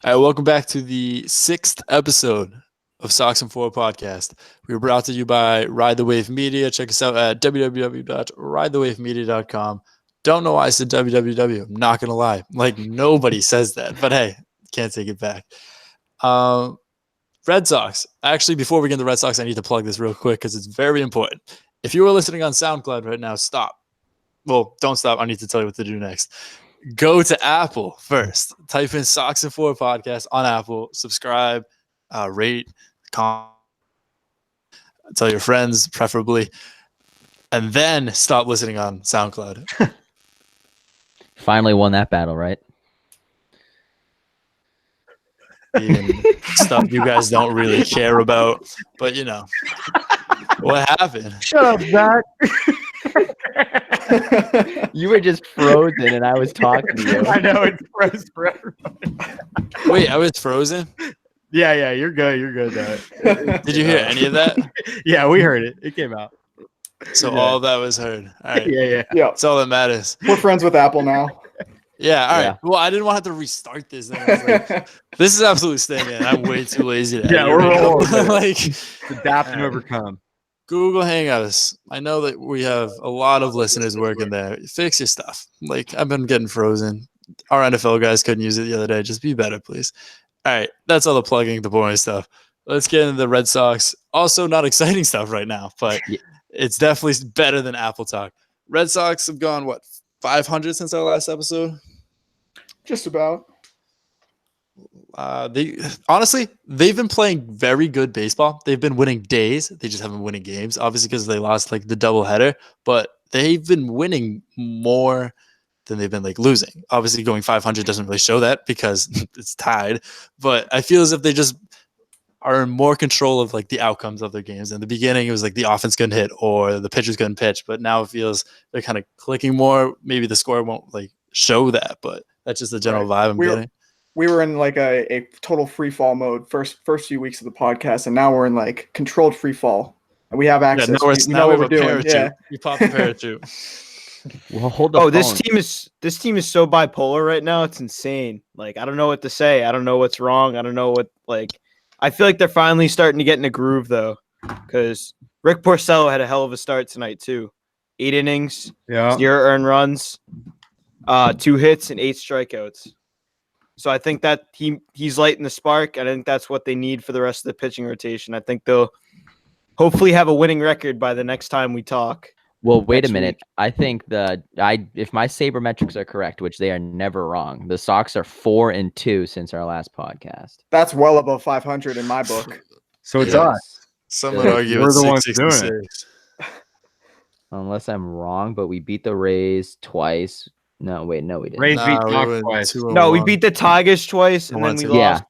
All right, welcome back to the 6th episode of Socks and Four podcast. We were brought to you by Ride the Wave Media. Check us out at www.ridethewavemedia.com. Don't know why I said www. I'm not going to lie. Like, nobody says that, but hey, can't take it back. Red Sox. Actually, before we get into the Red Sox, I need to plug this real quick because it's very important. If you are listening on SoundCloud right now, stop. Well, don't stop. I need to tell you what to do next. Go to Apple first. Type in Socks and Four podcast on Apple. Subscribe, rate, comment, tell your friends, preferably, and then stop listening on SoundCloud. Finally won that battle, right? Stuff you guys don't really care about, but you know what happened. Shut up, Zach. You were just frozen, and I was talking to you. I know it's froze for everybody. Wait, I was frozen. Yeah, you're good. You're good. Did you hear any of that? Yeah, we heard it. It came out. So Yeah. all of that was heard. All right, Yeah. that's all that matters. We're friends with Apple now. Yeah, all right. Yeah. Well, I didn't want to have to restart this. Then I was like, this is absolutely staying in. I'm way too lazy to Yeah, edit we're right now. all over it. Like Adapt and overcome. Google Hangouts. I know that we have a lot of listeners working there. Fix your stuff. Like, I've been getting frozen. Our NFL guys couldn't use it the other day. Just be better, please. All right, that's all the plugging, the boring stuff. Let's get into the Red Sox. Also, not exciting stuff right now, but Yeah. it's definitely better than Apple Talk. Red Sox have gone, 500 since our last episode? Just about. They've been playing very good baseball. They've been winning days. They just haven't been winning games, obviously, because they lost like the doubleheader. But they've been winning more than they've been like losing. Obviously, going 500 doesn't really show that because it's tied. But I feel as if they just are in more control of like the outcomes of their games. In the beginning, it was like the offense couldn't hit or the pitchers couldn't pitch. But now it feels they're kind of clicking more. Maybe the score won't like show that, but that's just the general vibe I'm getting. We were in like a total free fall mode first few weeks of the podcast, and now we're in like controlled free fall, and we have access. Yeah, we know what we're doing. Parachute. Yeah. You pop a parachute. Well, hold the Oh, phone. this team is so bipolar right now. It's insane. Like, I don't know what to say. I don't know what's wrong. I don't know what, like, I feel like they're finally starting to get in a groove though, because Rick Porcello had a hell of a start tonight too. 8 innings, Yeah. 0 earned runs, 2 hits and 8 strikeouts. So I think that he's lighting the spark. I think that's what they need for the rest of the pitching rotation. I think they'll hopefully have a winning record by the next time we talk. Well, wait a next minute. week. I think if my sabermetrics are correct, which they are never wrong, the Sox are 4-2 since our last podcast. That's well above 500 in my book. So it's Yeah. us. Some would argue We're it's the ones doing it. 666. Unless I'm wrong, but we beat the Rays twice. No, wait, no, we didn't. Rays beat Nah, we Sox went twice. 2-1. No, we beat the Tigers twice, and then Once we and- Yeah. lost.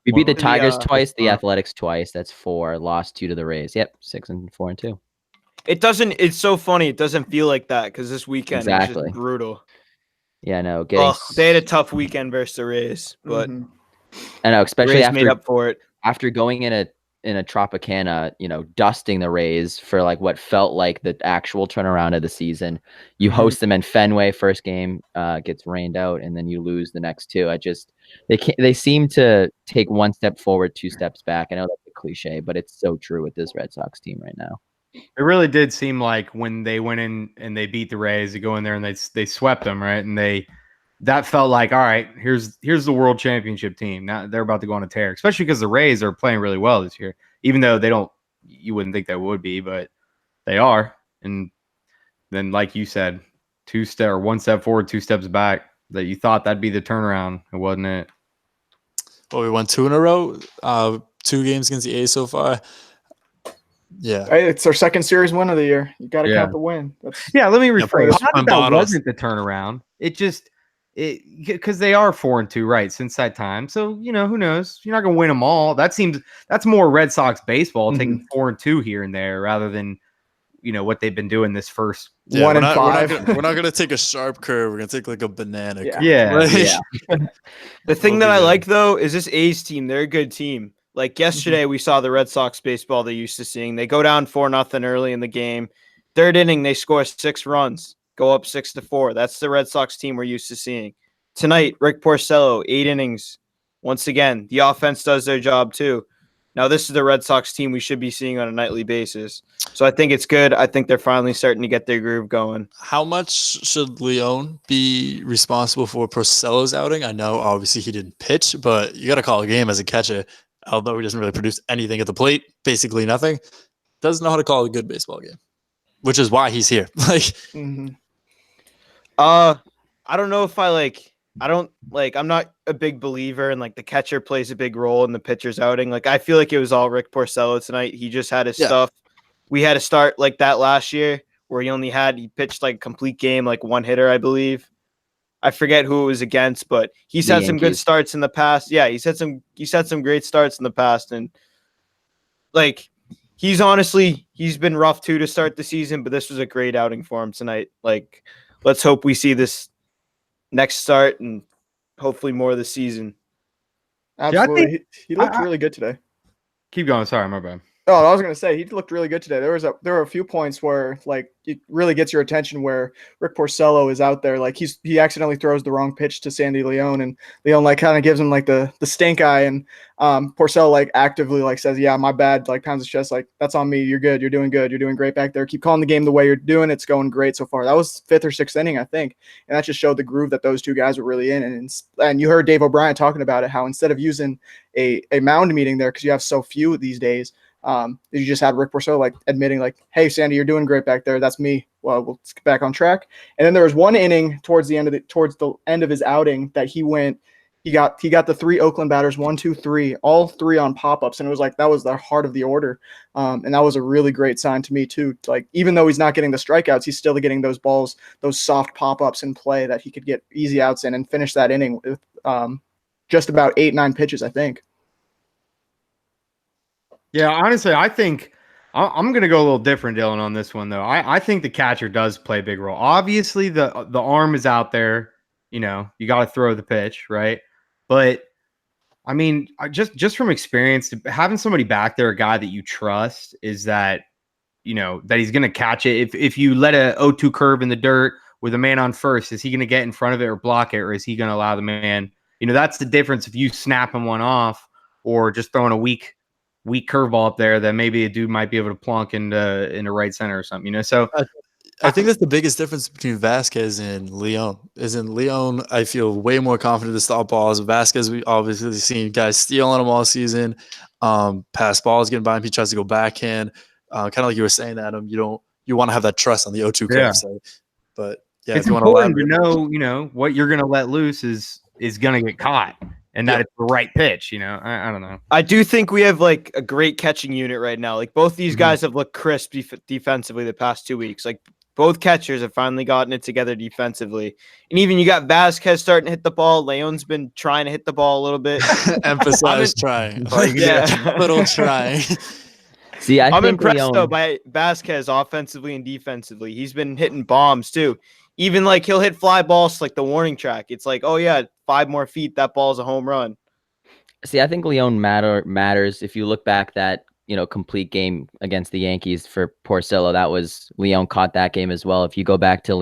We beat the the, Tigers twice, the uh, Athletics twice. That's 4. Lost 2 to the Rays. Yep, 6-4-2. It doesn't. It's so funny. It doesn't feel like that because this weekend was Exactly. just brutal. Yeah, no, getting. Ugh, they had a tough weekend versus the Rays, but Mhm. I know, especially Rays made after up for it. going in a Tropicana, dusting the Rays for like what felt like the actual turnaround of the season. You host them in Fenway, first game gets rained out, and then you lose the next 2. They seem to take 1 step forward, 2 steps back. I know that's a cliche, but it's so true with this Red Sox team right now. It really did seem like when they went in and they beat the Rays, they go in there and they swept them, right? And that felt like, all right, here's the world championship team. Now they're about to go on a tear, especially because the Rays are playing really well this year, even though you wouldn't think they would be, but they are. And then, like you said, 1 step forward, 2 steps back. That you thought that'd be the turnaround, it wasn't it? Well, we won 2 in a row. 2 games against the A's so far. Yeah. Hey, it's our second series win of the year. You got to Yeah. count the win. That's Yeah, let me Yeah, rephrase. put Not on that bottles. wasn't the turnaround. Because they are 4-2, right? Since that time, so who knows? You're not gonna win them all. That's more Red Sox baseball, taking 4-2 here and there, rather than what they've been doing this first. Yeah, 1 we're and not, 5. We're not gonna take a sharp curve. We're gonna take like a banana. Yeah. curve. Yeah, Like, Yeah. The thing We'll that be I there. like though is this A's team. They're a good team. Like yesterday, we saw the Red Sox baseball they're used to seeing. They go down 4-0 early in the game. 3rd inning, they score 6 runs, go up 6-4. That's the Red Sox team we're used to seeing. Tonight, Rick Porcello, 8 innings, once again, the offense does their job too. Now, this is the Red Sox team we should be seeing on a nightly basis. So I think it's good. I think they're finally starting to get their groove going. How much should Leon be responsible for Porcello's outing? I know obviously he didn't pitch, but you got to call a game as a catcher. Although he doesn't really produce anything at the plate, basically nothing, doesn't know how to call a good baseball game, which is why he's here. Like, Mhm. I don't know if I'm not a big believer in like the catcher plays a big role in the pitcher's outing. Like, I feel like it was all Rick Porcello tonight. He just had his stuff. We had a start like that last year where he pitched like a complete game, like one hitter, I believe. I forget who it was against, but he's The had some good Yankees. starts in the past. Yeah, he's had some great starts in the past, and like he's been rough too to start the season, but this was a great outing for him tonight. Like, let's hope we see this next start and hopefully more of the season. Absolutely. He looked really good today. Keep going. Sorry, my bad. Oh, I was gonna say he looked really good today. There were a few points where like it really gets your attention where Rick Porcello is out there. Like he accidentally throws the wrong pitch to Sandy Leon, and Leon like kind of gives him like the stink eye, and Porcello like actively like says, "Yeah, my bad." Like pounds his chest, like that's on me. You're good. You're doing good. You're doing great back there. Keep calling the game the way you're doing. It's going great so far. That was 5th or 6th inning, I think, and that just showed the groove that those two guys were really in. And you heard Dave O'Brien talking about it, how instead of using a mound meeting there because you have so few these days. You just had Rick Porcello like admitting like, "Hey, Sandy, you're doing great back there. That's me. Well, we'll get back on track." And then there was one inning towards the end of his outing that he got the 3 Oakland batters, 1, 2, 3, all 3 on pop-ups, and it was like that was the heart of the order. And that was a really great sign to me too. Like even though he's not getting the strikeouts, he's still getting those balls, those soft pop-ups in play that he could get easy outs in and finish that inning with just about 8-9 pitches, I think. Yeah, honestly, I think I'm going to go a little different, Dylan, on this one, though. I think the catcher does play a big role. Obviously, the arm is out there. You know, you got to throw the pitch, right? But, I mean, just from experience, having somebody back there, a guy that you trust, is that, you know, that he's going to catch it. If you let a 0-2 curve in the dirt with a man on first, is he going to get in front of it or block it, or is he going to allow the man? You know, that's the difference if you snapping one off or just throwing a weak curveball up there that maybe a dude might be able to plunk into right center or something, you know? So I think that's the biggest difference between Vasquez and Leon. Leon, I feel way more confident to stop balls. Vasquez, we obviously seen guys stealing him all season. Pass balls getting by him. He tries to go backhand. Kind of like you were saying, Adam. You want to have that trust on the 0-2 curve. Yeah. So, but yeah, it's if you want to important to know, you know, what you're going to let loose is going to get caught. And that it's the right pitch, you know. I don't know. I do think we have like a great catching unit right now. Like both these guys have looked crisp defensively the past 2 weeks. Like both catchers have finally gotten it together defensively. And even you got Vasquez starting to hit the ball. Leon's been trying to hit the ball a little bit. emphasize trying. Like, Yeah. little trying. See, I'm think impressed Leon, though by Vasquez offensively and defensively. He's been hitting bombs too. Even like he'll hit fly balls like the warning track. It's like, oh yeah, 5 more feet, that ball's a home run. See, I think Leon matters. If you look back that, you know, complete game against the Yankees for Porcello, that was Leon caught that game as well. If you go back to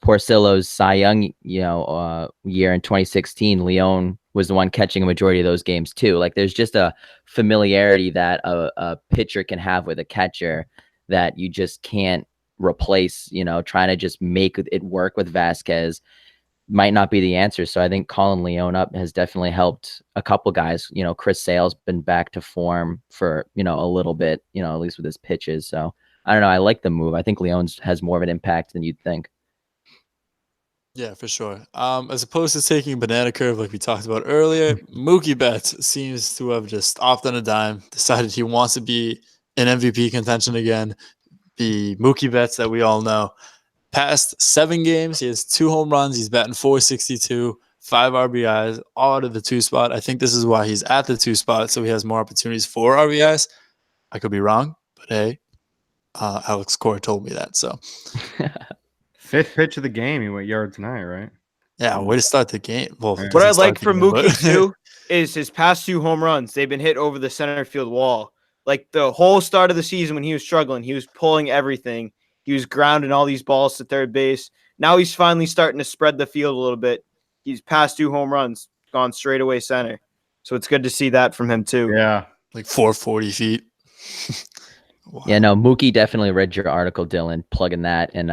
Porcello's Cy Young, you know, year in 2016, Leon was the one catching a majority of those games too. Like there's just a familiarity that a pitcher can have with a catcher that you just can't replace. You know, trying to just make it work with Vasquez might not be the answer. So I think calling Leon up has definitely helped a couple guys. You know, Chris Sale's been back to form for, you know, a little bit, you know, at least with his pitches. So I don't know. I like the move. I think Leon has more of an impact than you'd think. Yeah, for sure. As opposed to taking a banana curve like we talked about earlier, Mookie Betts seems to have just off on a dime, decided he wants to be in MVP contention again. The Mookie Betts that we all know. Past 7 games, he has 2 home runs. He's batting .462, 5 RBIs, all out of the 2 spot. I think this is why he's at the 2 spot, so he has more opportunities for RBIs. I could be wrong, but hey, Alex Cora told me that. So 5th pitch of the game, he went yard tonight, right? yeah, way to start the game. Well, Yeah. What I doesn't start like the from game, Mookie but- too is his past 2 home runs. They've been hit over the center field wall. Like the whole start of the season when he was struggling, he was pulling everything. He was grounding all these balls to third base. Now he's finally starting to spread the field a little bit. He's past 2 home runs. gone straight away center. So it's good to see that from him too. Yeah. Like 440 feet. Wow. Yeah, no, Mookie definitely read your article, Dylan, plugging that and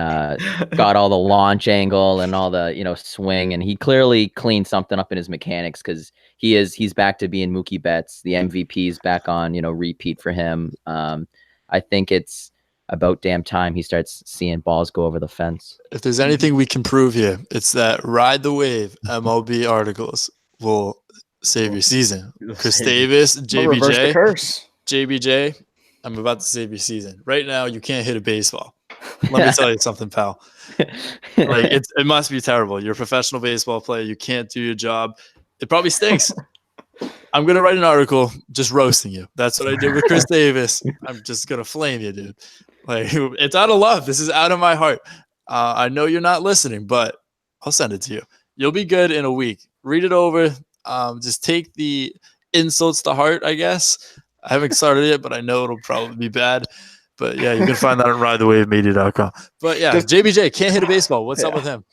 got all the launch angle and all the, swing. And he clearly cleaned something up in his mechanics because he's back to being Mookie Betts. The MVP's back on, repeat for him. I think it's about damn time he starts seeing balls go over the fence. If there's anything we can prove here, it's that Ride the Wave MLB articles will save your season. Chris Davis, Reverse the JBJ, curse. JBJ, I'm about to save your season. Right now, you can't hit a baseball. Let me tell you something, pal. Like it must be terrible. You're a professional baseball player. You can't do your job. It probably stinks. I'm gonna write an article just roasting you. That's what I did with Chris Davis. I'm just gonna flame you, dude. Like it's out of love. This is out of my heart. I know you're not listening, but I'll send it to you. You'll be good in a week. Read it over. Just take the insults to heart, I guess. I haven't started it, but I know it'll probably be bad. But yeah, you can find that on ridethewavemedia.com. But yeah, JBJ can't hit a baseball. What's up with him?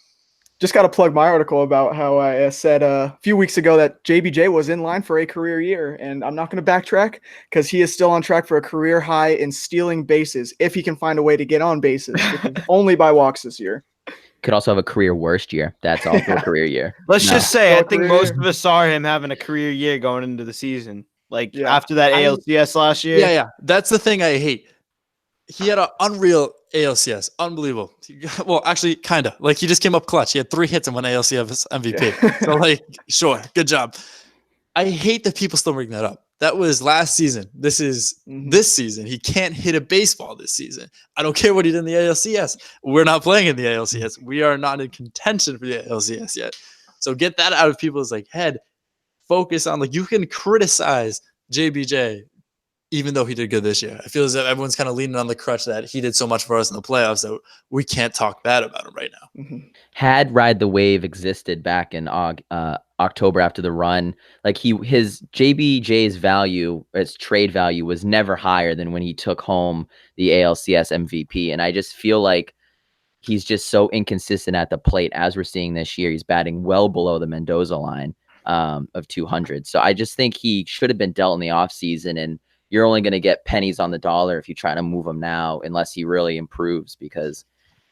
Just got to plug my article about how I said a few weeks ago that JBJ was in line for a career year. And I'm not going to backtrack because he is still on track for a career high in stealing bases if he can find a way to get on bases, only by walks this year. Could also have a career worst year. That's also a career year. Let's just say, I Still a think career most year. of us saw him having a career year going into the season. Like after that ALCS last year. Yeah. That's the thing I hate. He had an unreal ALCS. Unbelievable. Well, actually, kind of. Like, he just came up clutch. He had 3 hits and won ALCS MVP. Yeah. So, like, sure. Good job. I hate that people still bring that up. That was last season. This is this season. He can't hit a baseball this season. I don't care what he did in the ALCS. We're not playing in the ALCS. We are not in contention for the ALCS yet. So get that out of people's head. Focus on, you can criticize JBJ even though he did good this year. I feel as if everyone's kind of leaning on the crutch that he did so much for us in the playoffs that we can't talk bad about him right now. Had Ride the Wave existed back in October after the run, his JBJ's value, his trade value, was never higher than when he took home the ALCS MVP. And I just feel like he's just so inconsistent at the plate, as we're seeing this year. He's batting well below the Mendoza line of 200. So I just think he should have been dealt in the offseason, and you're only going to get pennies on the dollar if you try to move him now, unless he really improves, because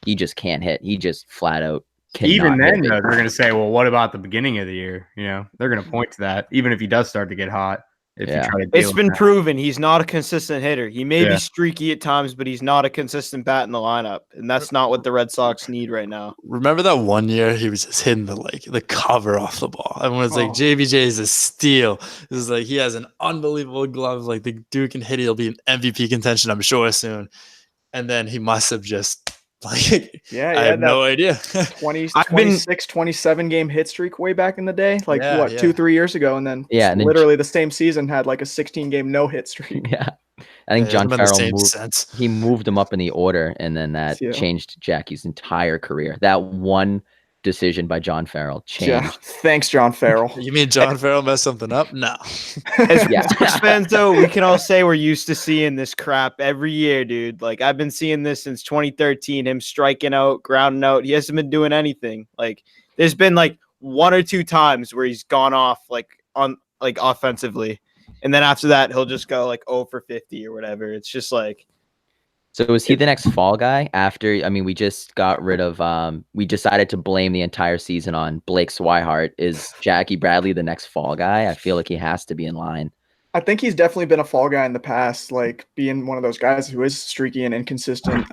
he just can't hit. He just flat out cannot. Even then, hit. though, they're going to say, well, what about the beginning of the year? They're going to point to that, even if he does start to get hot. If you try to It's been proven he's not a consistent hitter. He may Yeah. be streaky at times, but he's not a consistent bat in the lineup. And that's not what the Red Sox need right now. Remember that one year he was just hitting the cover off the ball? Everyone was like, JBJ is a steal. This is he has an unbelievable glove. The dude can hit. He'll be in MVP contention, I'm sure, soon. And then he must have just I have no idea. 26, 27 game hit streak way back in the day, 2-3 years ago, and then literally the same season had a 16 game no hit streak. Yeah, I think John Farrell moved him up in the order, and then that changed Jackie's entire career. That one decision by John Farrell changed. Yeah. Thanks, John Farrell. You mean John Farrell messed something up? No. As Sox fans, though, we can all say we're used to seeing this crap every year, dude. I've been seeing this since 2013, him striking out, grounding out. He hasn't been doing anything. There's been 1 or 2 times where he's gone off offensively. And then after that, he'll just go 0 for 50 or whatever. It's just So is he the next fall guy after? We just got rid of. We decided to blame the entire season on Blake Swihart. Is Jackie Bradley the next fall guy? I feel like he has to be in line. I think he's definitely been a fall guy in the past, being one of those guys who is streaky and inconsistent,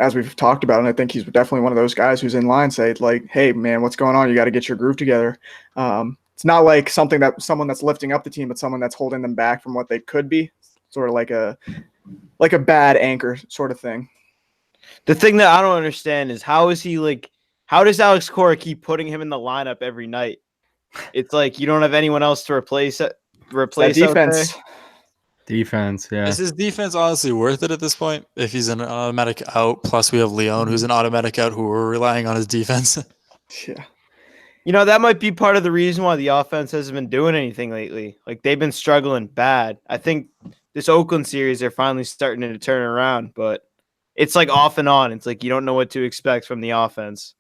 as we've talked about. And I think he's definitely one of those guys who's in line, say hey man, what's going on? You got to get your groove together. It's not someone that's lifting up the team, but someone that's holding them back from what they could be. Sort of like a bad anchor sort of thing. The thing that I don't understand is how does Alex Cora keep putting him in the lineup every night? It's you don't have anyone else to replace defense. Defense, yeah. Is his defense honestly worth it at this point? If he's an automatic out, plus we have Leon, who's an automatic out, who we're relying on his defense. Yeah. That might be part of the reason why the offense hasn't been doing anything lately. They've been struggling bad. I think this Oakland series, they're finally starting to turn around, but it's off and on. It's you don't know what to expect from the offense.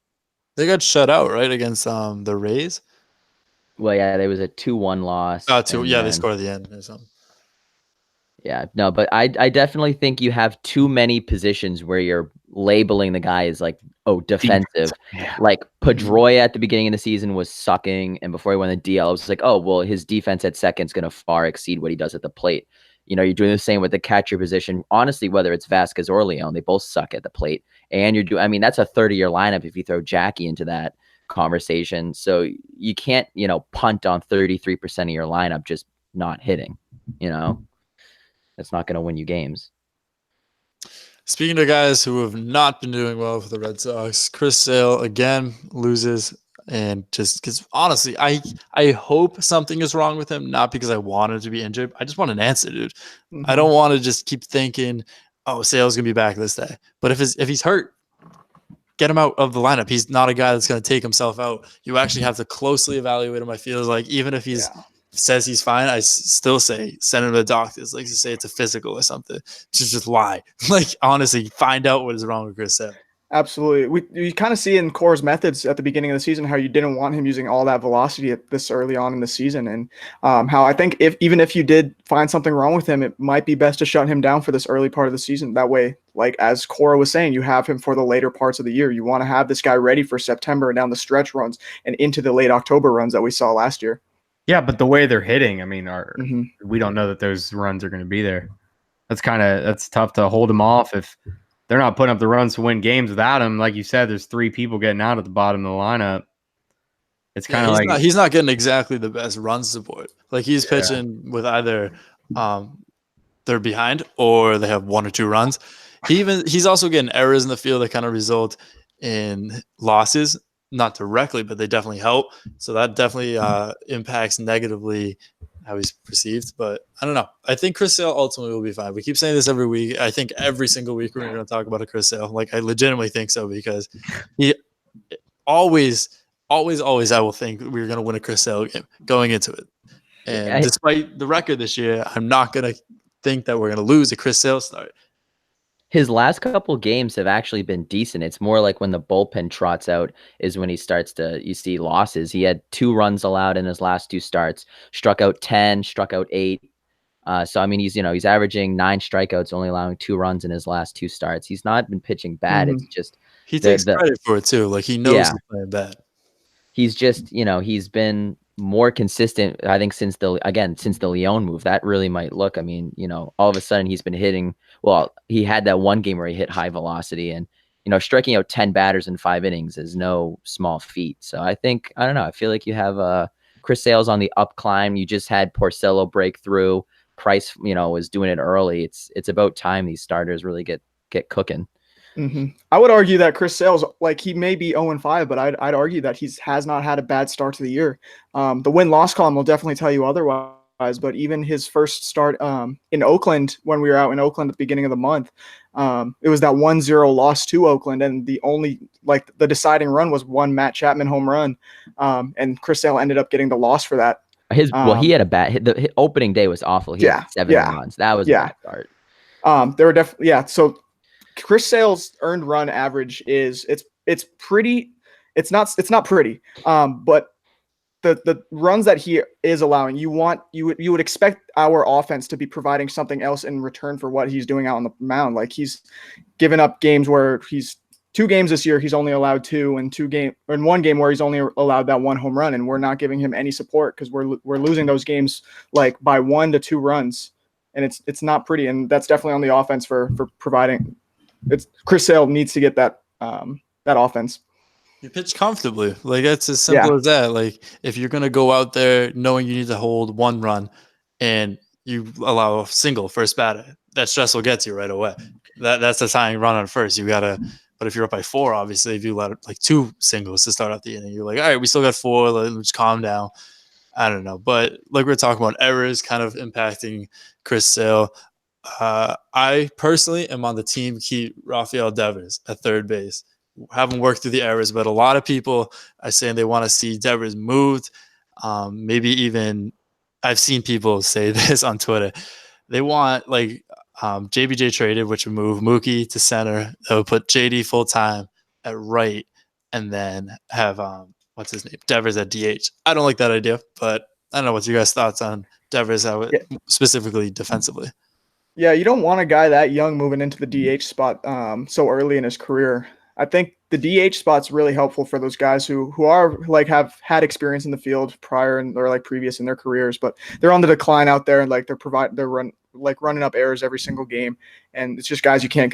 They got shut out, right, against the Rays? Well, yeah, there was a 2-1 loss. Oh, two. and Yeah, they then- scored at the end or something. Yeah, no, but I definitely think you have too many positions where you're labeling the guy as like, oh, defensive. Yeah. Like Pedroia at the beginning of the season was sucking, and before he went to DL, it was like, oh, well, his defense at second's going to far exceed what he does at the plate. You know, you're doing the same with the catcher position. Honestly, whether it's Vasquez or Leon, they both suck at the plate. And I mean, that's a 30-year lineup if you throw Jackie into that conversation. So you can't, punt on 33% of your lineup just not hitting, That's not going to win you games. Speaking of guys who have not been doing well for the Red Sox, Chris Sale again loses, and just because honestly, I hope something is wrong with him, not because I want him to be injured. I just want an answer, dude. I don't want to just keep thinking, oh, Sale's gonna be back this day. But if he's hurt, get him out of the lineup. He's not a guy that's gonna take himself out. You actually have to closely evaluate him. I feel like even if he's says he's fine, I still say send him to the doctors. Like to say it's a physical or something. Just lie. Like honestly, find out what is wrong with Chris Sale. Absolutely. We kind of see in Core's methods at the beginning of the season how you didn't want him using all that velocity at this early on in the season, and how I think even if you did find something wrong with him, it might be best to shut him down for this early part of the season. That way, like as Cora was saying, you have him for the later parts of the year. You want to have this guy ready for September and down the stretch runs and into the late October runs that we saw last year. Yeah, but the way they're hitting, I mean, Mm-hmm. we don't know that those runs are going to be there. That's tough to hold them off if they're not putting up the runs to win games without him. Like you said, there's 3 people getting out at the bottom of the lineup. It's kind of he's not getting exactly the best run support. Like he's pitching with either they're behind or they have 1 or 2 runs. He's also getting errors in the field that kind of result in losses. Not directly, but they definitely help. So that definitely impacts negatively how he's perceived. But I don't know. I think Chris Sale ultimately will be fine. We keep saying this every week. I think every single week we're going to talk about a Chris Sale. Like I legitimately think so because he always I will think we're going to win a Chris Sale game going into it. And despite the record this year, I'm not going to think that we're going to lose a Chris Sale start. His last couple games have actually been decent. It's more like when the bullpen trots out is when he starts you see losses. He had 2 runs allowed in his last 2 starts, struck out 10, struck out 8. So, I mean, he's averaging 9 strikeouts, only allowing 2 runs in his last 2 starts. He's not been pitching bad. Mm-hmm. It's just he takes credit for it too. Like he knows he's playing bad. He's just, he's been more consistent, I think, since the Leon move. That really might look, I mean, all of a sudden he's been hitting. Well, he had that one game where he hit high velocity, and striking out 10 batters in 5 innings is no small feat. So I don't know. I feel like you have Chris Sale's on the up climb. You just had Porcello break through. Price, was doing it early. It's about time these starters really get cooking. Mm-hmm. I would argue that Chris Sale's he may be 0-5, but I'd argue that has not had a bad start to the year. The win-loss column will definitely tell you otherwise. But even his first start in Oakland, when we were out in Oakland at the beginning of the month, it was that 1-0 loss to Oakland, and the only the deciding run was one Matt Chapman home run, and Chris Sale ended up getting the loss for that. He had a bad. The opening day was awful. He had 7 runs. That was a bad start. There were definitely So Chris Sale's earned run average is it's pretty. It's not pretty. But the runs that he is allowing, you would expect our offense to be providing something else in return for what he's doing out on the mound. Like he's given up games where he's 2 games this year he's only allowed 2, and in 1 game where he's only allowed that 1 home run, and we're not giving him any support because we're losing those games by 1 to 2 runs, and it's not pretty. And that's definitely on the offense for providing. It's Chris Sale needs to get that offense. You pitch comfortably. Like that's as simple as that. Like if you're gonna go out there knowing you need to hold 1 run and you allow a single first batter, that stress will get you right away. That's the tying run on first. You gotta. But if you're up by 4, obviously, if you let 2 singles to start out the inning, you're like, all right, we still got 4. Let's calm down. I don't know, but like we're talking about, errors kind of impacting Chris Sale. I personally am on the team keep Rafael Devers at third base. Haven't worked through the errors, but a lot of people are saying they want to see Devers moved. Maybe even I've seen people say this on Twitter. They want JBJ traded, which would move Mookie to center. That would put JD full time at right, and then have what's his name? Devers at DH. I don't like that idea, but I don't know. What's your guys' thoughts on Devers, specifically defensively? Yeah, you don't want a guy that young moving into the DH spot so early in his career. I think the DH spot's really helpful for those guys who are like have had experience in the field prior or like previous in their careers, but they're on the decline out there and like they're running up errors every single game, and it's just guys you can't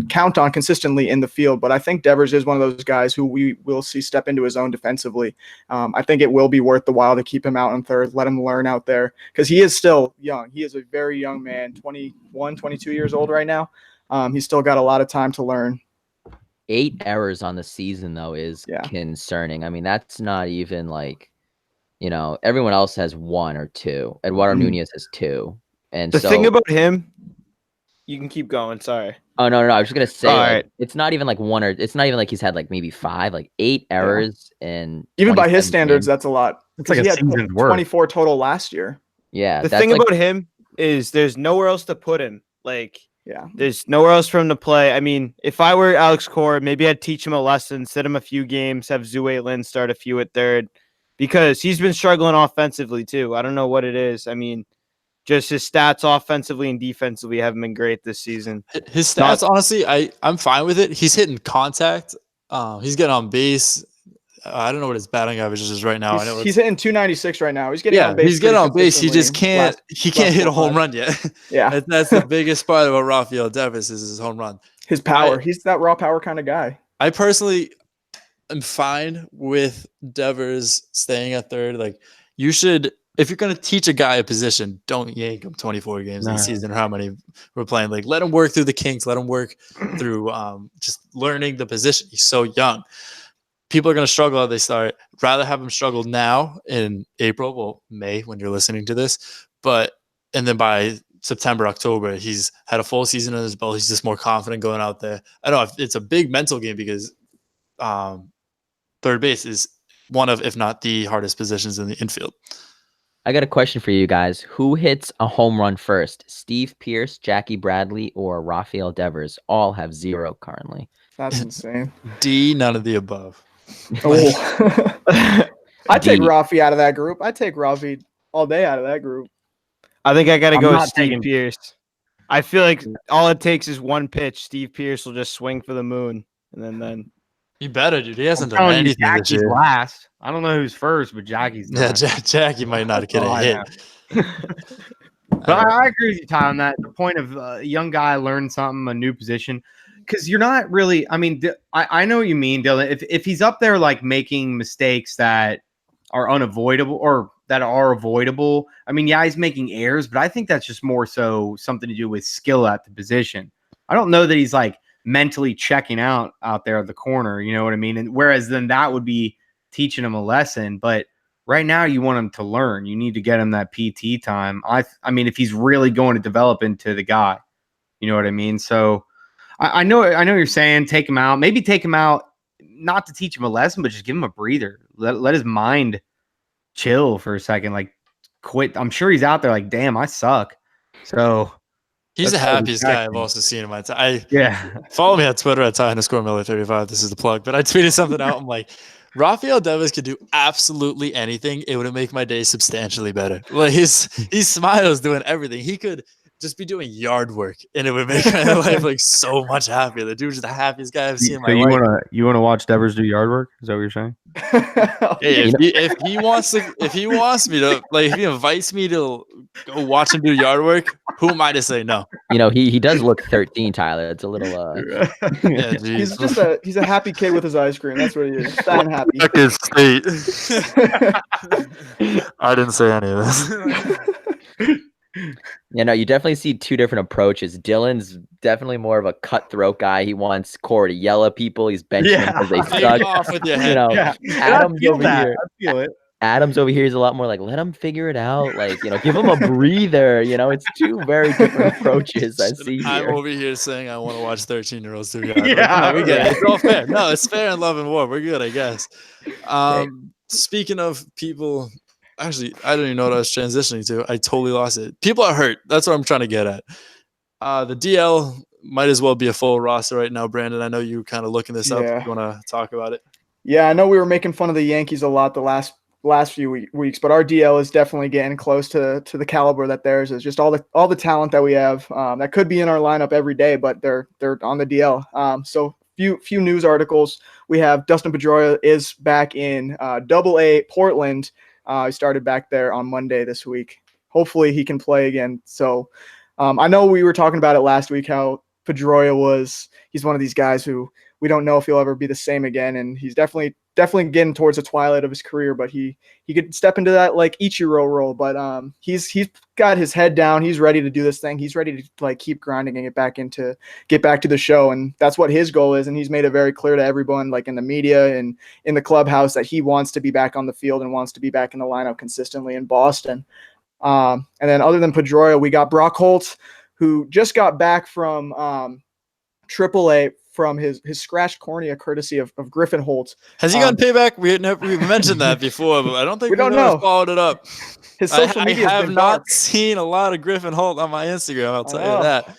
count on consistently in the field. But I think Devers is one of those guys who we will see step into his own defensively. I think it will be worth the while to keep him out in third, let him learn out there, because he is still young. He is a very young man, 21, 22 years old right now. He's still got a lot of time to learn. 8 errors on the season, though, is concerning. I mean, that's not even like, everyone else has 1 or 2. Eduardo Nunez has 2. And the thing about him, you can keep going. Sorry. Oh, no. I was just going to say, right. It's not even like 1 or it's not even like he's had like maybe 5, like 8 errors. And even by his standards, that's a lot. It's like a season's worth. 24 total last year. Yeah. The thing about him is there's nowhere else to put him. Like, yeah, there's nowhere else for him to play. I mean, if I were Alex Cora, maybe I'd teach him a lesson, sit him a few games, have Zue Lin start a few at third, because he's been struggling offensively too. I don't know what it is. I mean, just his stats offensively and defensively haven't been great this season. His stats, honestly, I'm fine with it. He's hitting contact. He's getting on base. I don't know what his batting average is right now. He's hitting 296 right now. He's getting on base. He's getting on base. He just can't. He can't hit a home run yet. Yeah, that's the biggest part about Rafael Devers is his home run. His power. He's that raw power kind of guy. I personally am fine with Devers staying at third. Like, you should, if you're gonna teach a guy a position, don't yank him 24 games in the season or how many we're playing. Like, let him work through the kinks. Let him work through just learning the position. He's so young. People are going to struggle as they start. Rather have them struggle now in April, well, May when you're listening to this, and then by September, October, he's had a full season in his belt. He's just more confident going out there. I don't know, it's a big mental game because third base is one of, if not the hardest positions in the infield. I got a question for you guys. Who hits a home run first? Steve Pearce, Jackie Bradley, or Rafael Devers? All have 0 currently. That's insane. D, none of the above. Oh, I'd take Rafi out of that group. I'd take Rafi all day out of that group. I think I got to go with Steve Pearce. I feel like all it takes is one pitch. Steve Pearce will just swing for the moon, and then he better, dude. He hasn't done anything. Jackie's last. I don't know who's first, but Jackie's not. Yeah, Jackie might not get a hit. But I agree with you, Ty, on that. The point of a young guy learn something, a new position. Because you're not really, I mean, I know what you mean, Dylan. If he's up there like making mistakes that are unavoidable or that are avoidable, I mean, yeah, he's making errors, but I think that's just more so something to do with skill at the position. I don't know that he's like mentally checking out there at the corner, you know what I mean? And whereas then that would be teaching him a lesson, but right now you want him to learn. You need to get him that PT time. I mean, if he's really going to develop into the guy, you know what I mean? So I know you're saying take him out, maybe take him out, not to teach him a lesson, but just give him a breather. Let his mind chill for a second, like quit. I'm sure he's out there like, damn, I suck. So he's the happiest guy I've also seen in my time. Yeah. Follow me on Twitter at Ty_Miller35. This is the plug. But I tweeted something out. I'm like, Rafael Devers could do absolutely anything. It would make my day substantially better. Like he smiles doing everything. He could just be doing yard work, and it would make my life like so much happier. The dude's the happiest guy I've seen in my life. You wanna watch Devers do yard work? Is that what you're saying? Hey, if he wants me to, like, if he invites me to go watch him do yard work, who am I to say no? He does look 13, Tyler. It's a little yeah, he's a happy kid with his ice cream. That's what he is. Fat and happy. I didn't say any of this. You definitely see two different approaches. Dylan's definitely more of a cutthroat guy. He wants Core to yell at people. He's benching them because they suck. Off with your head. Adam's over here. I feel it. Adam's over here is a lot more like, let him figure it out. Like, give him a breather. It's two very different approaches I see here. I'm over here saying I want to watch 13-year-olds do yard. Yeah, we get it. It's all fair. No, it's fair in love and war. We're good, I guess. Speaking of people. Actually, I don't even know what I was transitioning to. I totally lost it. People are hurt. That's what I'm trying to get at. The DL might as well be a full roster right now, Brandon. I know you kind of looking this up. You want to talk about it? Yeah, I know we were making fun of the Yankees a lot the last few weeks, but our DL is definitely getting close to the caliber that theirs is. Just all the talent that we have that could be in our lineup every day, but they're on the DL. So few news articles. We have Dustin Pedroia is back in Double A Portland. He started back there on Monday this week. Hopefully he can play again. So I know we were talking about it last week how Pedroia he's one of these guys who we don't know if he'll ever be the same again, and he's definitely getting towards the twilight of his career. But he could step into that like Ichiro role. But he's got his head down. He's ready to do this thing. He's ready to like keep grinding and get back to the show, and that's what his goal is. And he's made it very clear to everyone, like in the media and in the clubhouse, that he wants to be back on the field and wants to be back in the lineup consistently in Boston. And then other than Pedroia, we got Brock Holt, who just got back from AAA from his scratched cornea, courtesy of Griffin Holt. Has he gotten payback? We've mentioned that before, but I don't think we don't we've ever know. followed it up. His social I media has have been not dark. seen a lot of Griffin Holt on my Instagram. I'll tell you that.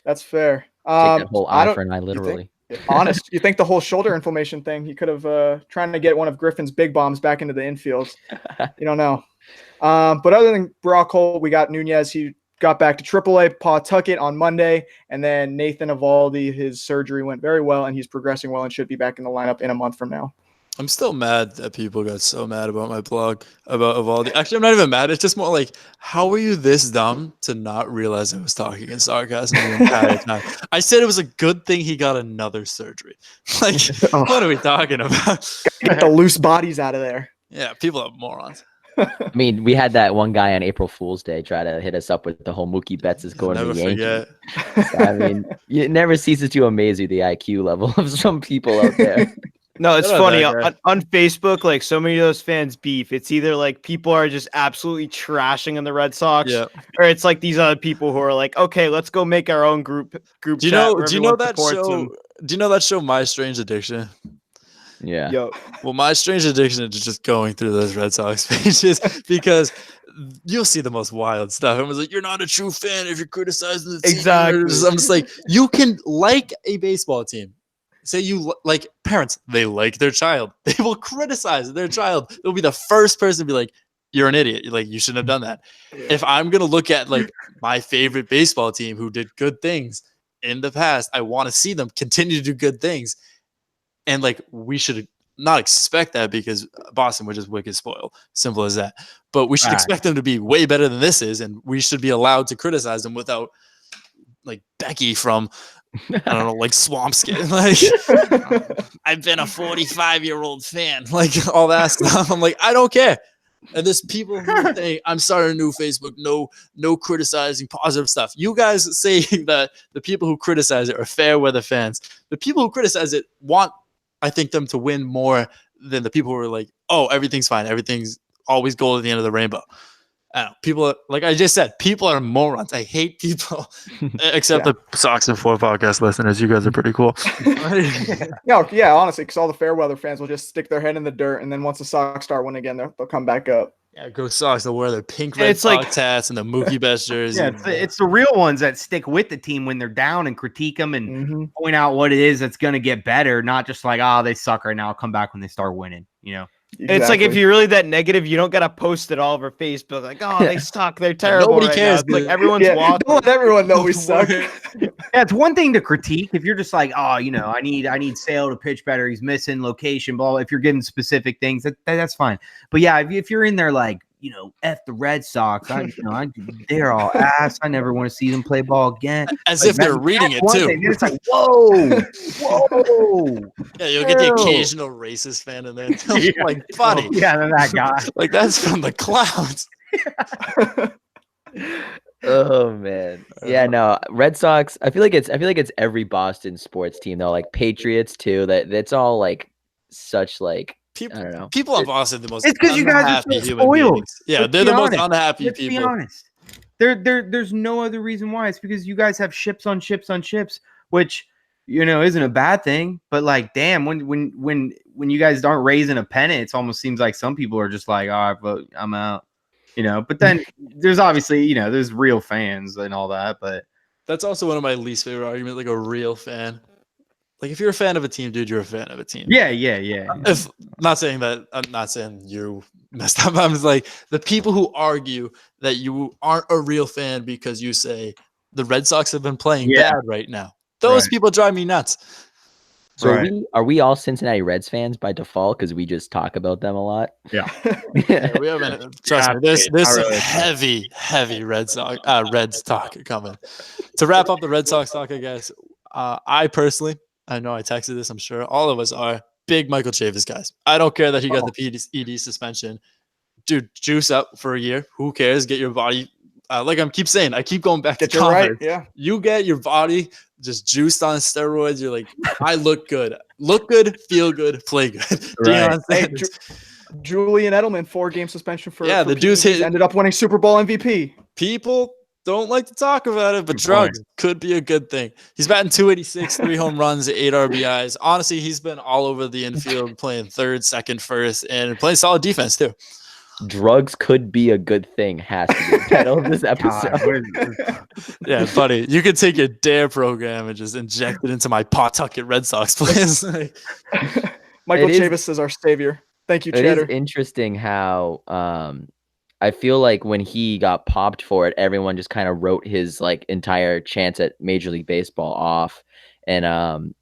That's fair. Take that whole eye for an eye, you think- literally. Honest, you think the whole shoulder inflammation thing? He could have trying to get one of Griffin's big bombs back into the infield. You don't know. But other than Brock Holt, we got Nunez. He got back to AAA Pawtucket on Monday, and then Nathan Eovaldi, his surgery went very well, and he's progressing well and should be back in the lineup in a month from now. I'm still mad that people got so mad about my blog about Eovaldi. Actually, I'm not even mad. It's just more like, how were you this dumb to not realize I was talking in sarcasm the entire time? I said it was a good thing he got another surgery. Like, what are we talking about? Get the loose bodies out of there. Yeah, people are morons. I mean, we had that one guy on April Fool's Day try to hit us up with the whole Mookie Betts is going to Never the Yankees. forget. I mean, it never ceases to amaze you the IQ level of some people out there. No, it's Shout out funny. that guy. On Facebook, like so many of those fans beef. It's either like people are just absolutely trashing on the Red Sox, Yeah. or it's like these other people who are like, okay, let's go make our own group Do you chat know? where Do you know everyone that supports show? them. Do you know that show, My Strange Addiction? Yeah. Yo, Well, my strange addiction is just going through those Red Sox pages because you'll see the most wild stuff. Everyone's like, "You're not a true fan if you're criticizing the team." Exactly. I'm just like, you can like a baseball team. Say you like parents, they like their child. They will criticize their child. They'll be the first person to be like, "You're an idiot. You're like, you shouldn't have done that." If I'm gonna look at like my favorite baseball team who did good things in the past, I want to see them continue to do good things. And like we should not expect that because Boston would just wicked spoil. Simple as that. But we should Right. expect them to be way better than this is, and we should be allowed to criticize them without like Becky from I don't know, like Swampskin. Like I've been a 45-year-old fan, like all that stuff. I'm like, I don't care. And there's people who say I'm starting a new Facebook, no criticizing positive stuff. You guys say that the people who criticize it are fair weather fans. The people who criticize it want, I think, them to win more than the people who are like, oh, everything's fine. Everything's always gold at the end of the rainbow. I don't know. People are, like I just said, people are morons. I hate people, except the Sox and 4 podcast listeners. You guys are pretty cool. No, yeah, honestly, because all the fair weather fans will just stick their head in the dirt, and then once the Sox start winning again, they'll come back up. Yeah, go Sox. They'll wear their pink And red it's like- Sox hats and the Mookie Betts jersey. Yeah, it's the real ones that stick with the team when they're down and critique them and Mhm. point out what it is that's going to get better, not just like, oh, they suck right now. I'll come back when they start winning, you know? And it's like if Exactly. you're really that negative, you don't gotta post it all over Facebook. Like, oh, they suck. They're terrible. nobody right cares, now. It's like dude. everyone's Yeah, watching. don't let everyone know we suck. Yeah, it's one thing to critique if you're just like, oh, you know, I need Sale to pitch better. He's missing location, blah. If you're getting specific things, that's fine. But yeah, if you're in there like, you know, F the Red Sox, they're all ass. I never want to see them play ball again. As Like, if they're that's reading it one too. thing. Then it's like, whoa, whoa. Yeah, you'll get the Ew. occasional racist fan in there. Yeah. Like, buddy, Yeah, then that guy. like that's from the clouds. Oh man. Yeah, no. Red Sox, I feel like it's every Boston sports team though, like Patriots too. That's all like such like People, I don't know. people in Boston, the most It's 'cause you guys are unhappy so human spoiled. beings. Yeah, Let's they're be the most honest. unhappy Let's be people. honest. There's no other reason why. It's because you guys have ships on ships on ships, which you know isn't a bad thing. But like, damn, when you guys aren't raising a pennant, it almost seems like some people are just like, oh, I'm out, you know. But then there's obviously, you know, there's real fans and all that. But That's also one of my least favorite arguments, like a real fan. like if you're a fan of a team, dude, you're a fan of a team. Yeah. If not saying that, I'm not saying you messed up. I'm just like the people who argue that you aren't a real fan because you say the Red Sox have been playing Yeah. bad right now. Those Right. people drive me nuts. So Right. are we all Cincinnati Reds fans by default because we just talk about them a lot? Yeah, we haven't. Trust me, there's not some really. heavy Reds talk coming. To wrap up the Red Sox talk, I guess. I personally, I know I texted this. I'm sure all of us are big Michael Chavis guys. I don't care that he got the ED suspension. Dude, juice up for a year. Who cares? Get your body. Like I keep saying, I keep going back Get to you right. Converse. Yeah. You get your body just juiced on steroids. You're like, I look good, feel good, play good. Right. Deion Hey, Sanders. Julian Edelman, 4-game suspension for Yeah, for the dude's PEDs, hit- ended up winning Super Bowl MVP. People don't like to talk about it, but Good drugs could be a good thing. He's batting 286, 3 home runs, 8 RBIs. Honestly, he's been all over the infield, playing third, second, first, and playing solid defense too. Drugs could be a good thing. Has to be the title of this episode. God, what is- Yeah, buddy, you could take your DARE program and just inject it into my Pawtucket Red Sox players. Like, Michael It is- Chavis is our savior. Thank you, It is Cheddar. interesting how I feel like when he got popped for it, everyone just kind of wrote his like entire chance at Major League Baseball off. And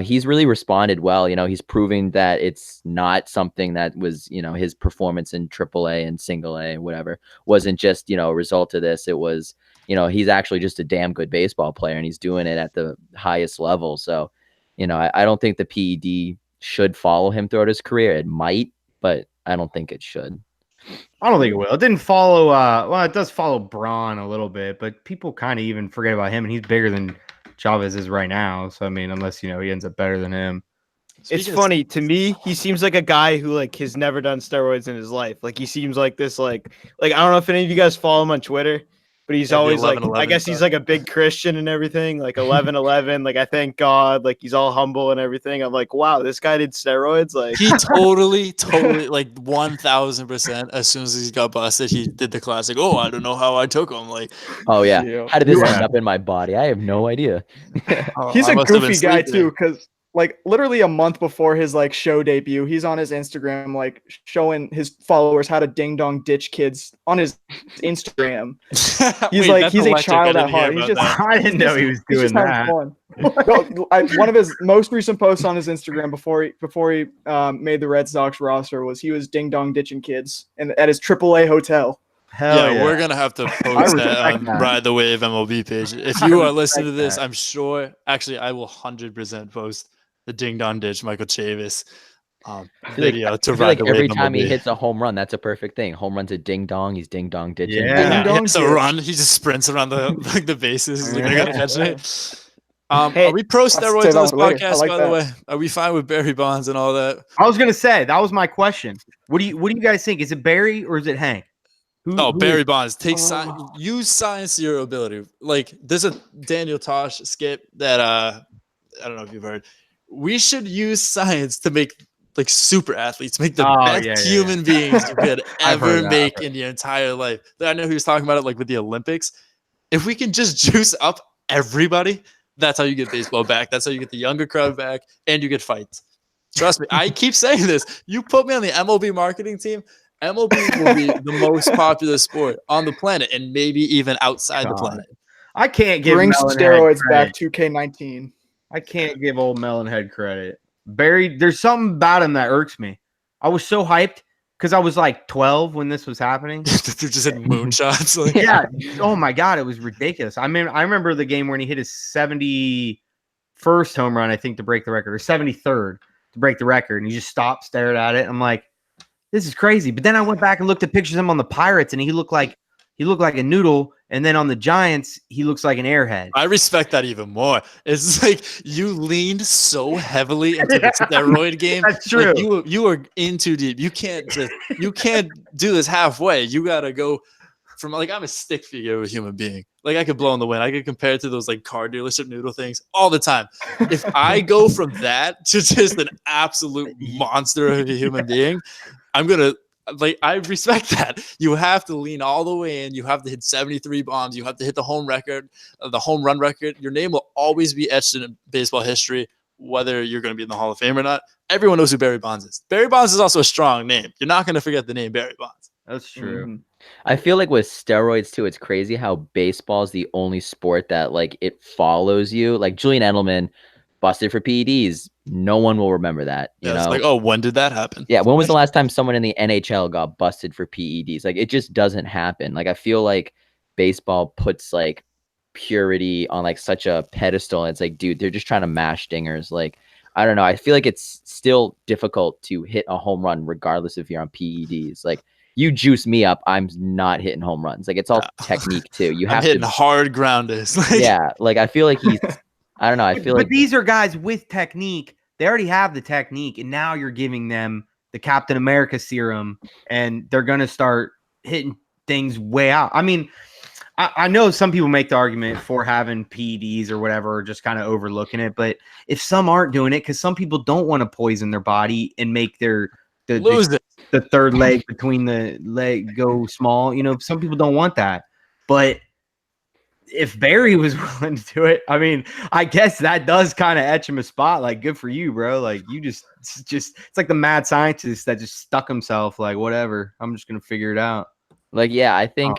he's really responded well. He's proving that it's not something that was, his performance in AAA and single A and whatever wasn't just, a result of this. It was, he's actually just a damn good baseball player and he's doing it at the highest level. So, I don't think the PED should follow him throughout his career. It might, but I don't think it should. I don't think it will. It didn't follow. Well, it does follow Braun a little bit, but people kind of even forget about him, and he's bigger than Chavez is right now. So I mean, unless he ends up better than him. It's speaking of- funny to me. He seems like a guy who like has never done steroids in his life. Like he seems like this. Like I don't know if any of you guys follow him on Twitter, but he's Yeah, the always like 11-11 I guess he's like a big Christian and everything. Like 11-11. Like I thank God. Like he's all humble and everything. I'm like, wow, this guy did steroids. Like he totally, like 1000%. As soon as he got busted, he did the classic. Oh, I don't know how I took him. Like, Oh yeah. Yeah. How did this Yeah. end up in my body? I have no idea. oh, He's I a must have been goofy guy sleeping. too, because like literally a month before his like show debut, he's on his Instagram like showing his followers how to ding dong ditch kids on his Instagram. He's Wait, like that's he's a electric. child I at didn't hear heart. He's about just that. I didn't know he was he's doing just having that. fun. No, one of his most recent posts on his Instagram before he made the Red Sox roster was he was ding dong ditching kids and at his AAA hotel. Hell Yeah, we're gonna have to post that respect on that. Ride the Wave MLB page. If I you are respect listening to this, that. I'm sure. Actually, I will 100% post the Ding Dong Ditch Michael Chavis I feel like, video I to feel Ride like the Wave every time he MLB. hits a home run, that's a perfect thing. Home run's a ding dong. He's ding dong ditching. Yeah. Yeah, Ding he dong hits a ditch. run. He just sprints around the like the bases. He's like, I gotta catch it. Hey, are we pro save steroids that on this for later. I podcast? like By the that. way, are we fine with Barry Bonds and all that? I was gonna say that was my question. What do you guys think? Is it Barry or is it Hank? No, who Barry is- Bonds. Take use science to your ability. Like there's a Daniel Tosh skit that I don't know if you've heard. We should use science to make like super athletes, make the Oh, best yeah, yeah, human beings you could I've heard ever that, I've make heard in your entire life. I know he was talking about it like with the Olympics. If we can just juice up everybody, that's how you get baseball back. That's how you get the younger crowd back, and you get fights. Trust me, I keep saying this. You put me on the MLB marketing team, MLB will be the most popular sport on the planet, and maybe even outside the God. planet. I can't give Brings Melonhead steroids credit. back 2K19. I can't give old Melonhead credit. Barry, there's something about him that irks me. I was so hyped because I was like 12 when this was happening. They're just hitting moonshots. Like, Yeah. Oh my God, it was ridiculous. I remember the game when he hit his 71st home run, I think, to break the record, or 73rd to break the record, and he just stopped, stared at it. I'm like, this is crazy. But then I went back and looked at pictures of him on the Pirates, and he looked like a noodle. And then on the Giants, he looks like an airhead. I respect that even more. It's like you leaned so heavily into the steroid game. That's true. Like you are in too deep. You can't do this halfway. You gotta go from like I'm a stick figure of a human being. Like I could blow in the wind. I could compare it to those like car dealership noodle things all the time. If I go from that to just an absolute monster of a human being, I'm gonna like I respect that. You have to lean all the way in. You have to hit 73 bombs. You have to hit the home record, the home run record. Your name will always be etched in baseball history whether you're going to be in the Hall of Fame or not, everyone knows who Barry Bonds is. Barry Bonds is also a strong name. You're not going to forget the name Barry Bonds. That's true. Mhm. I feel like with steroids too, it's crazy how baseball is the only sport that like it follows you. Like Julian Edelman busted for PEDs. No one will remember that. You Yeah, it's know, like, oh, when did that happen? yeah. When was the last time someone in the NHL got busted for PEDs? Like it just doesn't happen. Like I feel like baseball puts like purity on like such a pedestal. And it's like, dude, they're just trying to mash dingers. Like I don't know. I feel like it's still difficult to hit a home run regardless if you're on PEDs. Like you juice me up, I'm not hitting home runs. Like it's all technique too. You I'm have hitting to, hard grounders. Like, yeah. Like I feel like he's, I don't know. I feel But like these are guys with technique. They already have the technique, and now you're giving them the Captain America serum, and they're gonna start hitting things way out. I mean, I know some people make the argument for having PEDs or whatever, or just kind of overlooking it. But if some aren't doing it, because some people don't want to poison their body and make their lose it. the third leg between the leg go small. You know, some people don't want that. But if Barry was willing to do it, I mean, I guess that does kind of etch him a spot. Like, good for you, bro. Like, you just it's like the mad scientist that just stuck himself. Like, whatever, I'm just gonna figure it out. like, yeah, I think,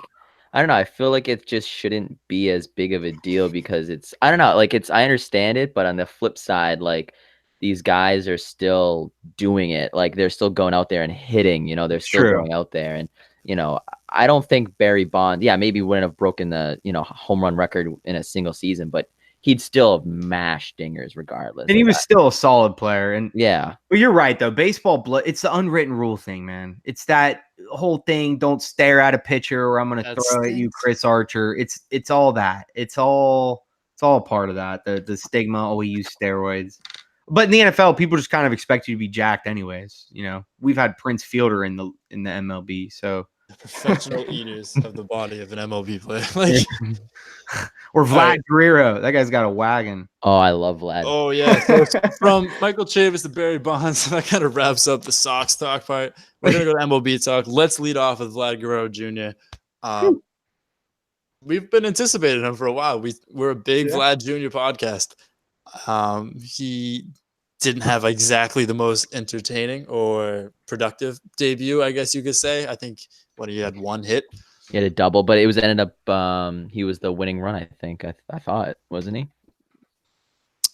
I don't know. I feel like it just shouldn't be as big of a deal because it's, I don't know, like I understand it, but on the flip side, like these guys are still doing it. Like they're still going out there and hitting, you know, they're still True. going out there. And, you know, I don't think Barry Bonds, yeah, maybe wouldn't have broken the, you know, home run record in a single season, but he'd still have mashed dingers regardless. And he Like, was still a solid player. And yeah. but you're right though. Baseball blood. It's the unwritten rule thing, man. It's that whole thing. Don't stare at a pitcher, or I'm gonna That throw at you, stinks. Chris Archer. It's all that. It's all a part of that. The stigma. Oh, we use steroids. But in the NFL, people just kind of expect you to be jacked, anyways. You know, we've had Prince Fielder in the MLB, so Professional eaters of the body of an MLB player. Like, or Vlad right. Guerrero. That guy's got a wagon. Oh, I love Vlad. oh yeah. So from Michael Chavis to Barry Bonds, that kind of wraps up the Sox talk part. We're gonna go to MLB talk. Let's lead off with Vlad Guerrero Jr. We've been anticipating him for a while. We're a big Vlad Jr. podcast. He didn't have exactly the most entertaining or productive debut, I guess you could say. I think he had one hit. He had a double, but it was ended up, he was the winning run, I think. I thought, wasn't he?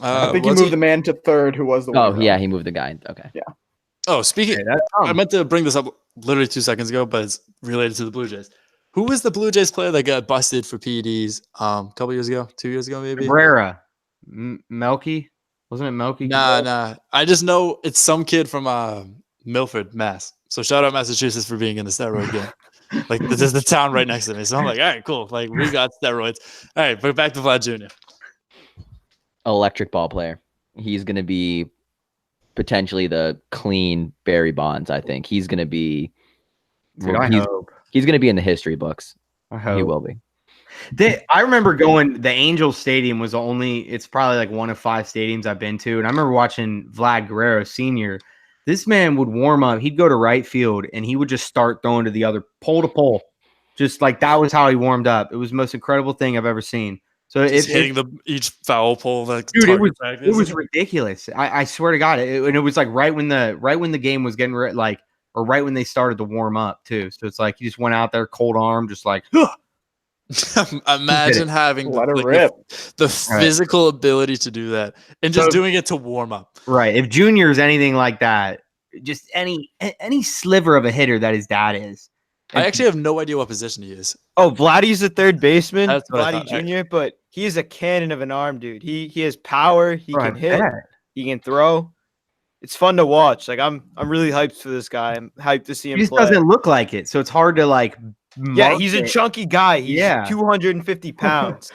I think he was moved the man to third, who was the Oh, winner. yeah, he moved the guy. Okay. Oh, speaking, Hey, that's I meant to bring this up literally 2 seconds ago, but it's related to the Blue Jays. Who was the Blue Jays player that got busted for PEDs a couple years ago, 2 years ago, maybe? Cabrera. Melky? Wasn't it Melky? Nah. I just know it's some kid from Milford, Mass. So shout out Massachusetts for being in the steroid game. Like this is the town right next to me. So I'm like, all right, cool. Like we got steroids. All right, but back to Vlad Jr. Electric ball player. He's going to be potentially the clean Barry Bonds, I think. He's going to be Dude, I he's, hope. he's going to be in the history books. I hope. He will be. I remember going. The Angels Stadium was it's probably like one of 5 stadiums I've been to, and I remember watching Vlad Guerrero Sr. This man would warm up. He'd go to right field, and he would just start throwing to the other pole to pole, just like that was how he warmed up. It was the most incredible thing I've ever seen. So Just hitting each foul pole. Like dude, it practice. was ridiculous. I swear to God, and it was like right when the game was getting right when they started to warm up too. So it's like he just went out there cold arm, just like. Imagine having Let her like, rip. the physical ability to do that and just So- doing it to warm up. Right. If Junior is anything like that, just any sliver of a hitter that his dad is. I actually have no idea what position he is. Oh, Vladdy's the third baseman, That's what I Vladdy thought. Jr., but he is a cannon of an arm, dude. He has power, he Bro, I can hit, bet. he can throw. It's fun to watch. Like I'm really hyped for this guy. I'm hyped to see He him just play. doesn't look like it, so it's hard to like. Yeah, mark he's a it. chunky guy. He's Yeah. 250 pounds.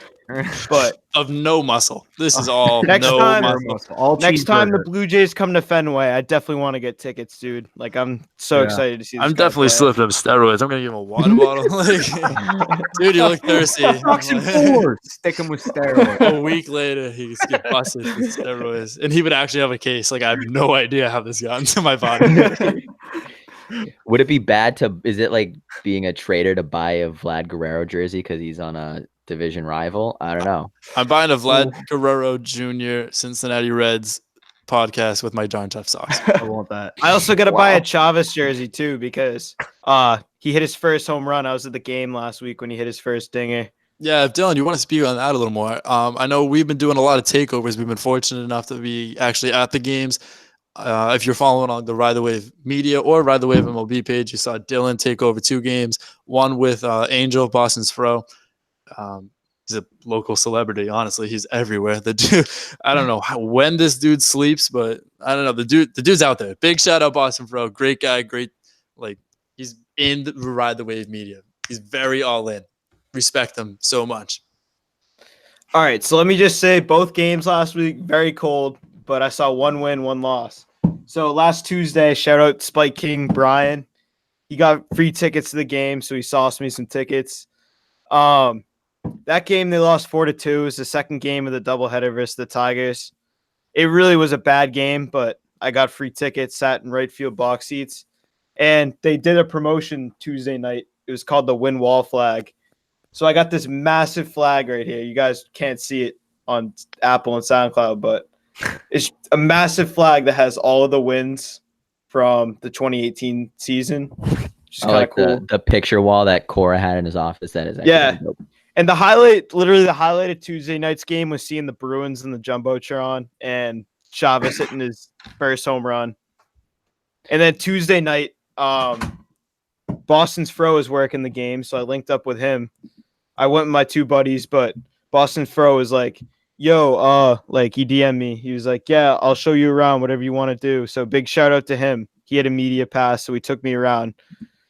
But Of no muscle. This is all Next no time- muscle. All next time the cheeseburger. Blue Jays come to Fenway, I definitely want to get tickets, dude. Like I'm so Yeah. excited to see this I'm guy definitely play. slipping him steroids. I'm gonna give him a water bottle. Like, dude, you look thirsty. Bucks and fours. Stick him with steroids. A week later, he gets get busted with steroids, and he would actually have a case. Like I have no idea how this got into my body. Would it be bad is it like being a trader to buy a Vlad Guerrero jersey because he's on a division rival? I don't know. I'm buying a Vlad Guerrero Jr. Cincinnati Reds podcast with my darn tough socks. I want that. I also got to buy a Wow. Chavez jersey too because he hit his first home run. I was at the game last week when he hit his first dinger. Yeah, if Dylan, you want to speak on that a little more? I know we've been doing a lot of takeovers. We've been fortunate enough to be actually at the games. If you're following on the Ride the Wave media or Ride the Wave MLB page, you saw Dylan take over 2 games. One with Angel, Boston's Fro. He's a local celebrity. Honestly, he's everywhere. The dude, I don't know when this dude sleeps, but I don't know. The dude's out there. Big shout out, Boston Fro. Great guy. Great, like he's in the Ride the Wave media. He's very all in. Respect him so much. All right, so let me just say both games last week very cold, but I saw 1 win, 1 loss. So last Tuesday, shout out Spike King Brian. He got free tickets to the game, so he sauced me some tickets. That game they lost 4-2. It was the second game of the doubleheader versus the Tigers. It really was a bad game, but I got free tickets, sat in right field box seats, and they did a promotion Tuesday night. It was called the Win Wall flag. So I got this massive flag right here. You guys can't see it on Apple and SoundCloud, but it's a massive flag that has all of the wins from the 2018 season. Which is I kind of like cool. the picture wall that Cora had in his office. That is actually Yeah. dope. And the highlight of Tuesday night's game was seeing the Bruins in the Jumbotron and Chavez hitting his first home run. And then Tuesday night, Boston's Fro was working the game, so I linked up with him. I went with my 2 buddies, but Boston Fro was like, yo, like he DM'd me. He was like, yeah, I'll show you around, whatever you want to do. So big shout out to him. He had a media pass, so he took me around.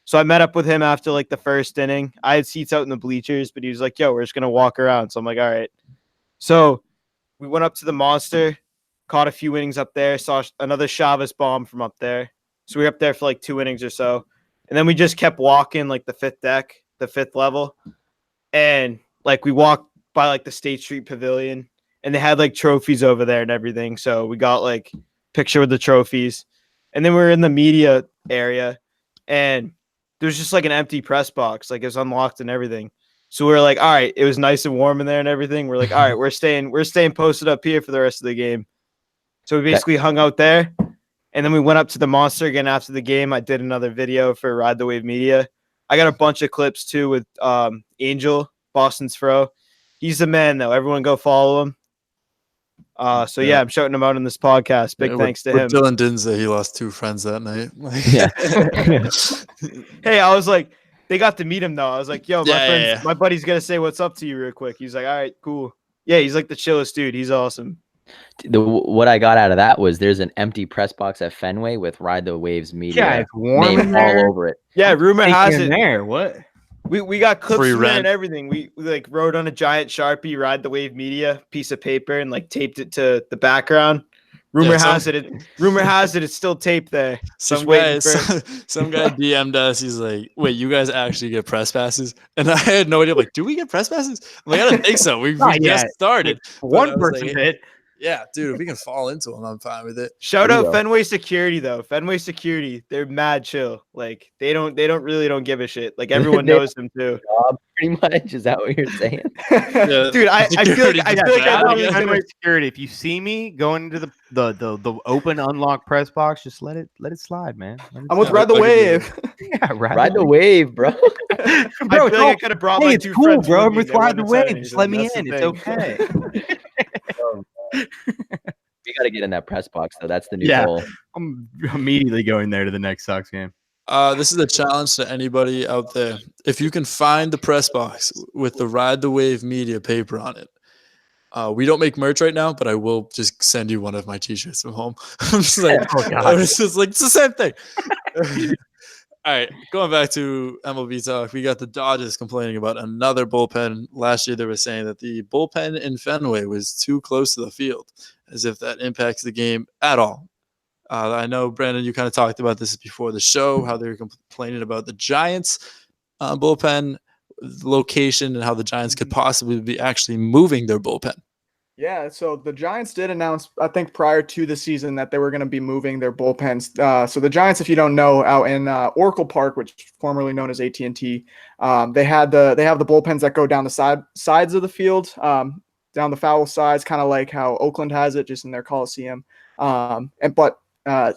So I met up with him after like the first inning. I had seats out in the bleachers, but he was like, yo, we're just going to walk around. So I'm like, all right. So we went up to the Monster, caught a few innings up there, saw another Chavez bomb from up there. So we were up there for like 2 innings or so. And then we just kept walking like the 5th deck, the 5th level. And like we walked by like the State Street Pavilion and they had like trophies over there and everything. So we got like picture with the trophies. And then we were in the media area and there was just like an empty press box. Like it was unlocked and everything. So we were like, all right, it was nice and warm in there and everything. We're like, all right, we're staying posted up here for the rest of the game. So we basically hung out there. And then we went up to the Monster again after the game. I did another video for Ride the Wave Media. I got a bunch of clips too with Angel, Boston's Fro. He's the man though. Everyone go follow him. So yeah, I'm shouting him out on this podcast. Big thanks to him. Dylan didn't say he lost 2 friends that night. Yeah. Hey, I was like, they got to meet him though. I was like, yo, Yeah. my buddy's gonna say what's up to you real quick. He's like, all right, cool. Yeah, he's like the chillest dude. He's awesome. What I got out of that was there's an empty press box at Fenway with Ride the Waves media Yeah, it's warm in name there. all over it. Yeah, rumor has in it. there. What? We got clips Free from there rent. and everything. We like wrote on a giant Sharpie Ride the Wave Media piece of paper and like taped it to the background. Rumor has it it's still taped there. Some waiting guy, some guy DM'd us. He's like, "Wait, you guys actually get press passes?" And I had no idea. I'm like, do we get press passes? I'm like, I don't think so. We Not just yet. started. One I was person like, hit. Yeah, dude, if we can fall into them, I'm fine with it. Shout There you out go. Fenway Security though. Fenway Security, they're mad chill. Like they don't give a shit. Like everyone They- knows them too. Job, pretty much. Is that what you're saying? Yeah, Dude, I feel like I security feel like bad, everyone's yeah. gonna Fenway security. If you see me going into the open unlocked press box, just let it slide, man. Let it I'm with slide. Ride the I'll give you Wave. Yeah, Ride the wave, bro. I Bro, feel it's like I could have brought hey, my it's 2 cool, friends. bro. with I'm me. with They Ride the wouldn't have said Wave. Just let me anything. in. That's It's the thing. okay. We got to get in that press box, though. That's the new Yeah. goal. I'm immediately going there to the next Sox game. This is a challenge to anybody out there. If you can find the press box with the Ride the Wave media paper on it, we don't make merch right now, but I will just send you one of my T-shirts from home. I'm just like, Oh, God. I was just like, it's the same thing. All right, going back to MLB talk, we got the Dodgers complaining about another bullpen. Last year, they were saying that the bullpen in Fenway was too close to the field, as if that impacts the game at all. I know, Brandon, you kind of talked about this before the show, how they were complaining about the Giants bullpen location and how the Giants could possibly be actually moving their bullpen. Yeah, so the Giants did announce, I think, prior to the season that they were going to be moving their bullpens. So the Giants, if you don't know, out in Oracle Park, which is formerly known as AT&T, they have the bullpens that go down the sides of the field, down the foul sides, kind of like how Oakland has it, just in their Coliseum. But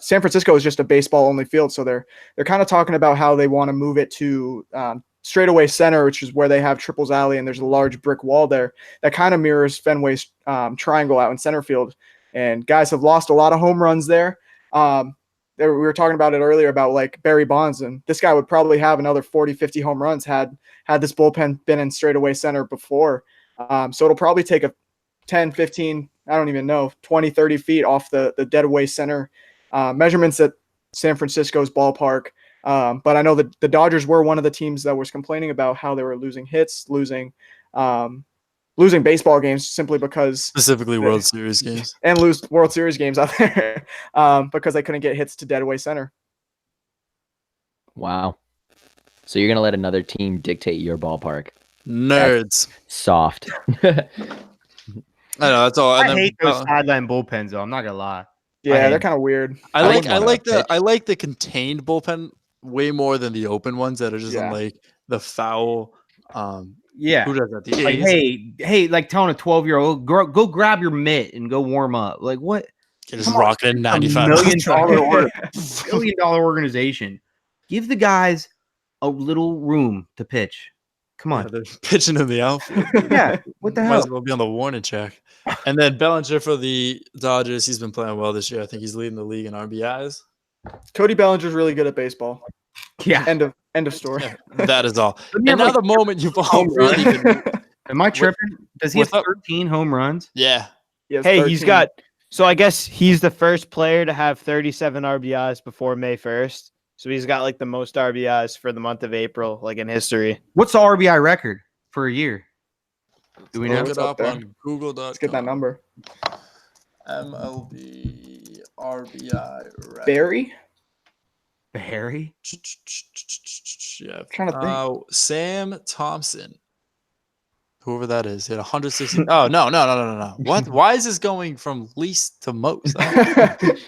San Francisco is just a baseball only field, so they're kind of talking about how they want to move it to straightaway center, which is where they have Triples Alley, and there's a large brick wall there that kind of mirrors Fenway's triangle out in center field. And guys have lost a lot of home runs there. We were talking about it earlier about like Barry Bonds, and this guy would probably have another 40, 50 home runs had this bullpen been in straightaway center before. So it'll probably take a 10, 15, I don't even know, 20, 30 feet off the deadaway center measurements at San Francisco's ballpark. But I know that the Dodgers were one of the teams that was complaining about how they were losing hits, losing baseball games simply because Specifically World Series games. and lose World Series games out there because they couldn't get hits to deadaway center. Wow. So you're gonna let another team dictate your ballpark? Nerds. Soft. I know, that's all. And I then, hate those sideline bullpens, though. I'm not gonna lie. Yeah, hate they're kind of weird. I I like wouldn't wanna pitch. I like the contained bullpen way more than the open ones that are just Yeah. in like the foul. Yeah. Who does that? The Like, A's. hey, like telling a 12-year-old, go grab your mitt and go warm up. Like, what? Just come on, rocking in A 95 $1 million, miles. $1 billion organization. Give the guys a little room to pitch. Come Yeah, on. they're pitching in the outfield. Yeah. What the Might hell? as well be on the warning check. And then Bellinger for the Dodgers. He's been playing well this year. I think he's leading the league in RBIs. Cody Bellinger's really good at baseball. Yeah. End of story. That is all. Doesn't he And have, now like, the moment you've all home really runs? been, Am I tripping? Does he have without- 13 home runs? yeah. He has Hey, he's 13. got. So I guess he's the first player to have 37 RBIs before May 1st. So he's got like the most RBIs for the month of April, like in history. What's the RBI record for a year? Do we know? Look It's it up up there. on Google.com. Let's get that number. MLB RBI. record. Barry? Barry? Yeah. Trying to think. Sam Thompson. Whoever that is, hit 160. Oh, no. What? Why is this going from least to most? The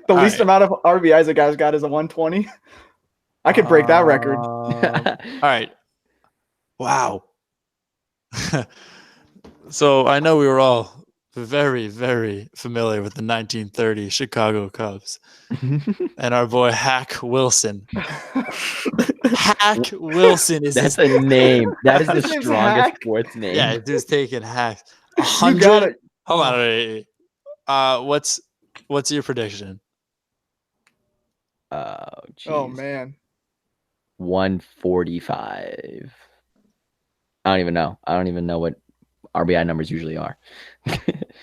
All least right. amount of RBIs a guy's got is a 120. I could break that record. All right. Wow. So I know we were all very, very familiar with the 1930 Chicago Cubs and our boy Hack Wilson. Hack Wilson is That's his, a name. That is the His name's strongest Hack? sports name. yeah, dude's taking hacks. You 100. got it. Hold on. Wait. What's your prediction? Oh, geez. Oh man. 145. I don't even know. I don't even know what RBI numbers usually are. All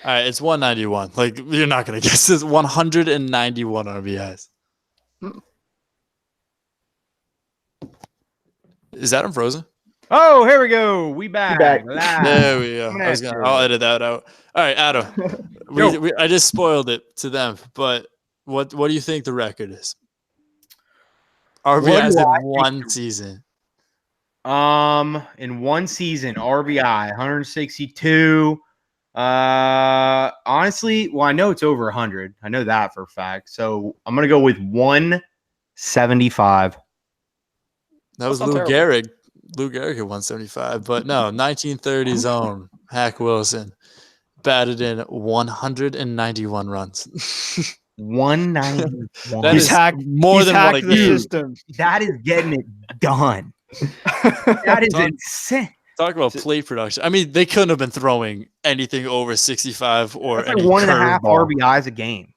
right, it's 191. Like you're not gonna guess this. 191 RBIs. Is that unfrozen? Oh, here we go. We back. back. Live. There we go. coming I was at gonna. you. I'll edit that out. All right, Adam. Go. I just spoiled it to them, but what do you think the record is? RBIs do I in one season. In one season, RBI 162. Honestly, well, I know it's over 100. I know that for a fact. So I'm gonna go with 175. That was That's Lou not Gehrig. Lou Gehrig at 175, but no, 1930s own Hack Wilson batted in 191 runs. 191. That He's is hacked more he's than one a hacked the game. system. That is getting it done. That is Done. insane. Talk about plate production. I mean, they couldn't have been throwing anything over 65 or That's any like 1.5 curveball. RBIs a game.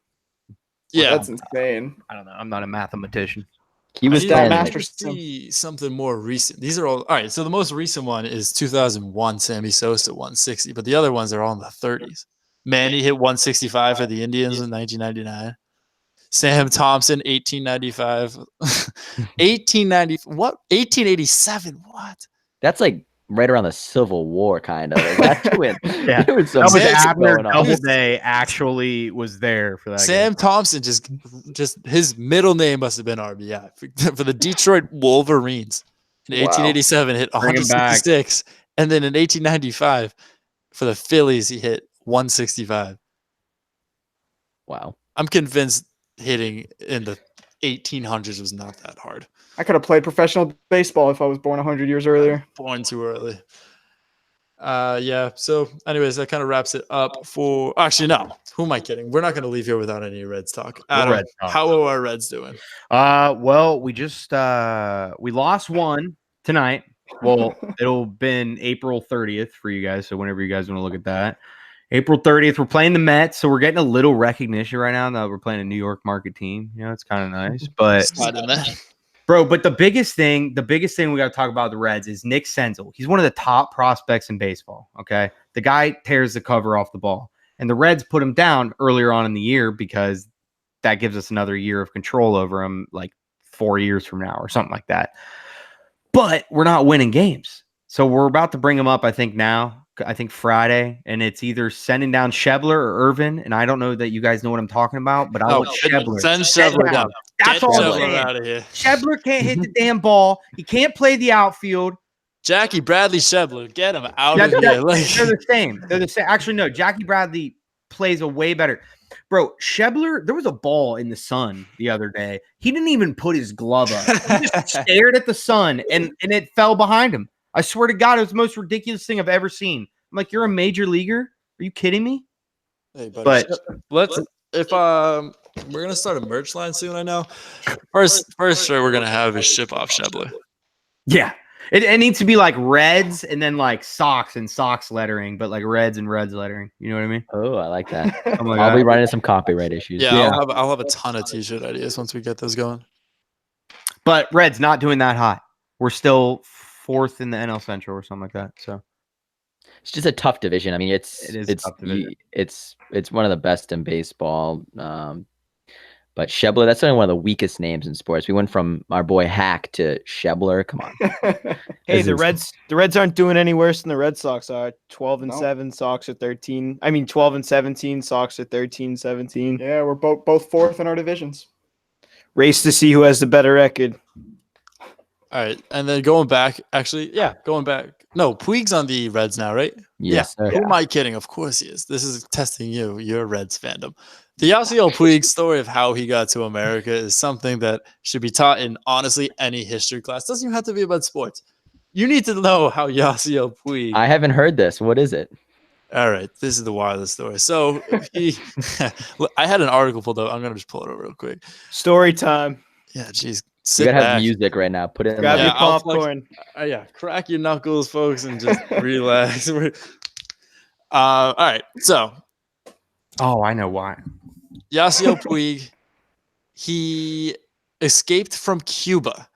Yeah, That's insane. I don't know. I'm not a mathematician. He was I need that to done. master- see something more recent. These are all right. So the most recent one is 2001. Sammy Sosa 160, but the other ones are all in the 30s. Manny hit 165 for the Indians in 1999. Sam Thompson 1895, 1890. What? 1887. What? That's like right around the Civil War, kind of. Like, that's when Yeah. there was some That was shit Abner going on. Doubleday actually was there for that. Sam game. Thompson just his middle name must have been RBI for the Detroit Wolverines in Wow. 1887 hit Bring him back. 166, and then in 1895 for the Phillies he hit 165. Wow. I'm convinced hitting in the 1800s was not that hard. I could have played professional baseball if I was born 100 years earlier. Born too early. Yeah. So, anyways, that kind of wraps it up for. Actually, no. Who am I kidding? We're not going to leave here without any Reds talk. Adam, Reds talk. how are our Reds doing? Well, we just we lost one tonight. Well, it'll been April 30th for you guys. So whenever you guys want to look at that, April 30th, we're playing the Mets, so we're getting a little recognition right now that we're playing a New York market team. You know, it's kind of nice. But Slide in there. bro, but the biggest thing we got to talk about the Reds is Nick Senzel. He's one of the top prospects in baseball. Okay, the guy tears the cover off the ball, and the Reds put him down earlier on in the year because that gives us another year of control over him, like 4 years from now or something like that. But we're not winning games. So we're about to bring him up, I think Friday, and it's either sending down Shebler or Irvin. And I don't know that you guys know what I'm talking about, but I No, want Shebler. send Shebler down. That's Get all I'm Shebler saying. out of here. Shebler can't hit the damn ball. He can't play the outfield. Jackie Bradley Shebler, get him out of They're here. Like, the same. They're the same. Actually, no. Jackie Bradley plays a way better. Bro, Shebler, there was a ball in the sun the other day. He didn't even put his glove up. He just stared at the sun, and it fell behind him. I swear to God, it was the most ridiculous thing I've ever seen. I'm like, you're a major leaguer? Are you kidding me? hey, buddy, But let's if we're gonna start a merch line soon. I know. First shirt we're gonna have is ship off Shebler. yeah, it needs to be like Reds and then like socks and socks lettering, but like Reds and Reds lettering. You know what I mean? Oh, I like that. I'm like, I'll be running some copyright issues. Yeah, I'll have a ton of t-shirt ideas once we get those going. but Reds not doing that hot. We're still 4th in the NL Central or something like that. So It's just a tough division. I mean, It is a tough division. it's one of the best in baseball. But Shebler, that's only one of the weakest names in sports. We went from our boy Hack to Shebler. Come on. Hey, This the is- Reds aren't doing any worse than the Red Sox are. 12 and No. 7, Sox are 13. I mean 12 and 17, Sox are 13, 17. Yeah, we're both fourth in our divisions. Race to see who has the better record. All right, and then going back. No, Puig's on the Reds now, right? Yes, Yeah. sir. Who am I kidding? Of course he is. This is testing you, your Reds fandom. The Yasiel Puig story of how he got to America is something that should be taught in honestly any history class. Doesn't even have to be about sports. You need to know how Yasiel Puig. I haven't heard this. What is it? All right, this is the wildest story. So I had an article pulled up. I'm gonna just pull it over real quick. Story time. Yeah, geez. You Sit gotta back. have music right now. Put it in. Grab Yeah, your I'll flex- popcorn. Yeah, crack your knuckles, folks, and just relax. All right, so oh, I know why. Yasiel Puig, he escaped from Cuba.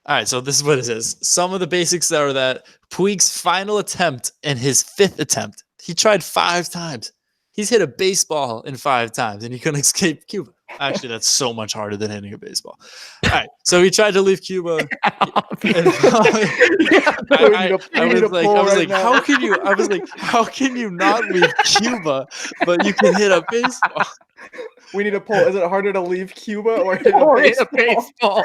All right, so this is what it is. Some of the basics are that Puig's final attempt and his 5th attempt, he tried 5 times. He's hit a baseball in 5 times, and he couldn't escape Cuba. Actually, that's so much harder than hitting a baseball. All right, so he tried to leave Cuba. I was like, how can you? I was like, how can you not leave Cuba, but you can hit a baseball? We need a poll. Is it harder to leave Cuba or hit a baseball?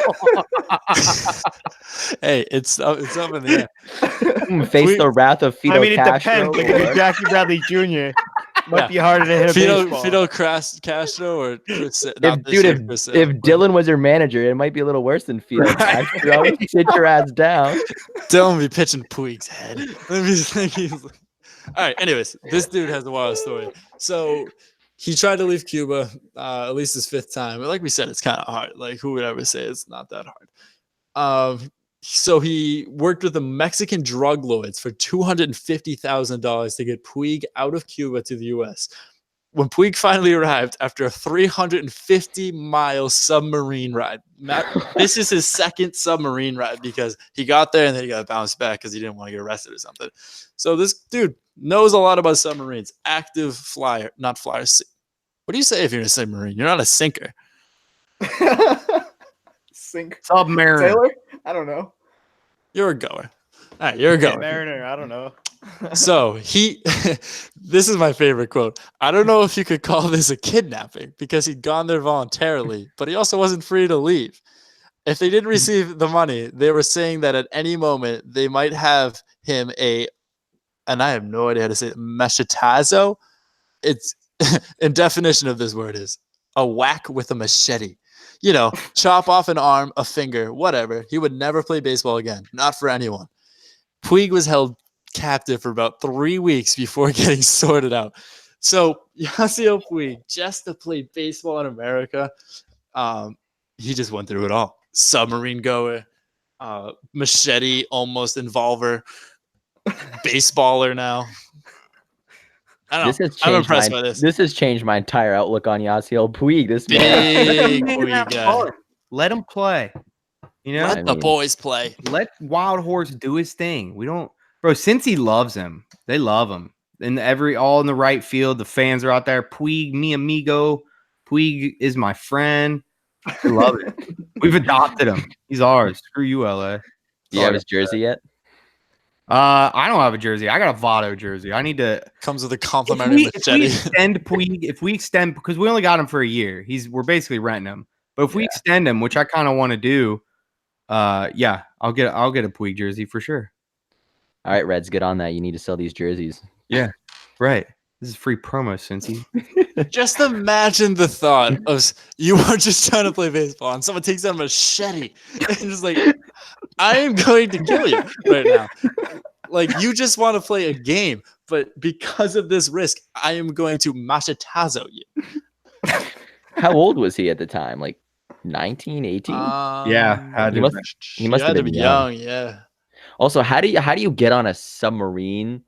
Hey, it's up in the air. Face the wrath of Fidel I mean, it Castro. depends. It could or- be Jackie Bradley Jr. Might Yeah. be harder to hit a baseball. Fidel Castro or Chris, If, not this dude, year, if, Chris, if Dylan was your manager, it might be a little worse than Fidel Castro. Sit your ass down. Dylan be pitching Puig's head. Let me just think he's like... All right. Anyways, this dude has the wild story. So he tried to leave Cuba, at least his 5th time. But like we said, it's kind of hard. Like who would ever say it's not that hard? So he worked with the Mexican drug lords for $250,000 to get Puig out of Cuba to the U.S. When Puig finally arrived after a 350-mile submarine ride, this is his 2nd submarine ride because he got there and then he got bounced back because he didn't want to get arrested or something. So this dude knows a lot about submarines. Active flyer, not flyer. What do you say if you're in a submarine? You're not a sinker. Sink. Submariner. Sailor? I don't know. You're a goer. All right, you're a goer. Mariner, I don't know. So this is my favorite quote. I don't know if you could call this a kidnapping because he'd gone there voluntarily, but he also wasn't free to leave. If they didn't receive the money, they were saying that at any moment they might have him and I have no idea how to say it, machetazo. It's in definition of this word is a whack with a machete. You know, chop off an arm, a finger, whatever. He would never play baseball again. Not for anyone. Puig was held captive for about 3 weeks before getting sorted out. So Yasiel Puig, just to play baseball in America, he just went through it all. Submarine goer, machete almost involver, baseballer now. I don't know. I'm impressed by this. This has changed my entire outlook on Yasiel Puig. This man, Big Let him Puig have guy. fun. Let him play. You know, Let I the mean- boys play. let Wild Horse do his thing. We don't, bro. Since he loves him, they love him. And all in the right field. The fans are out there. Puig, mi amigo. Puig is my friend. I love it. We've adopted him. He's ours. Screw you, LA. do you have his jersey yet? I don't have a jersey. I got a Votto jersey. I need to. Comes with a If complimentary we machete. extend Puig, because we only got him for a year, we're basically renting him. But if we extend him, which I kind of want to do, yeah, I'll get a Puig jersey for sure. All right, Reds, get on that. You need to sell these jerseys. Right. This is free promo, Cincy. Just imagine the thought of you are just trying to play baseball and someone takes out a machete and just like, I am going to kill you right now. Like, you just want to play a game, but because of this risk, I am going to machetazo you. How old was he at the time? Like 19, 18? Yeah, had He to must have been young. Yeah. Also, how do you get on a submarine?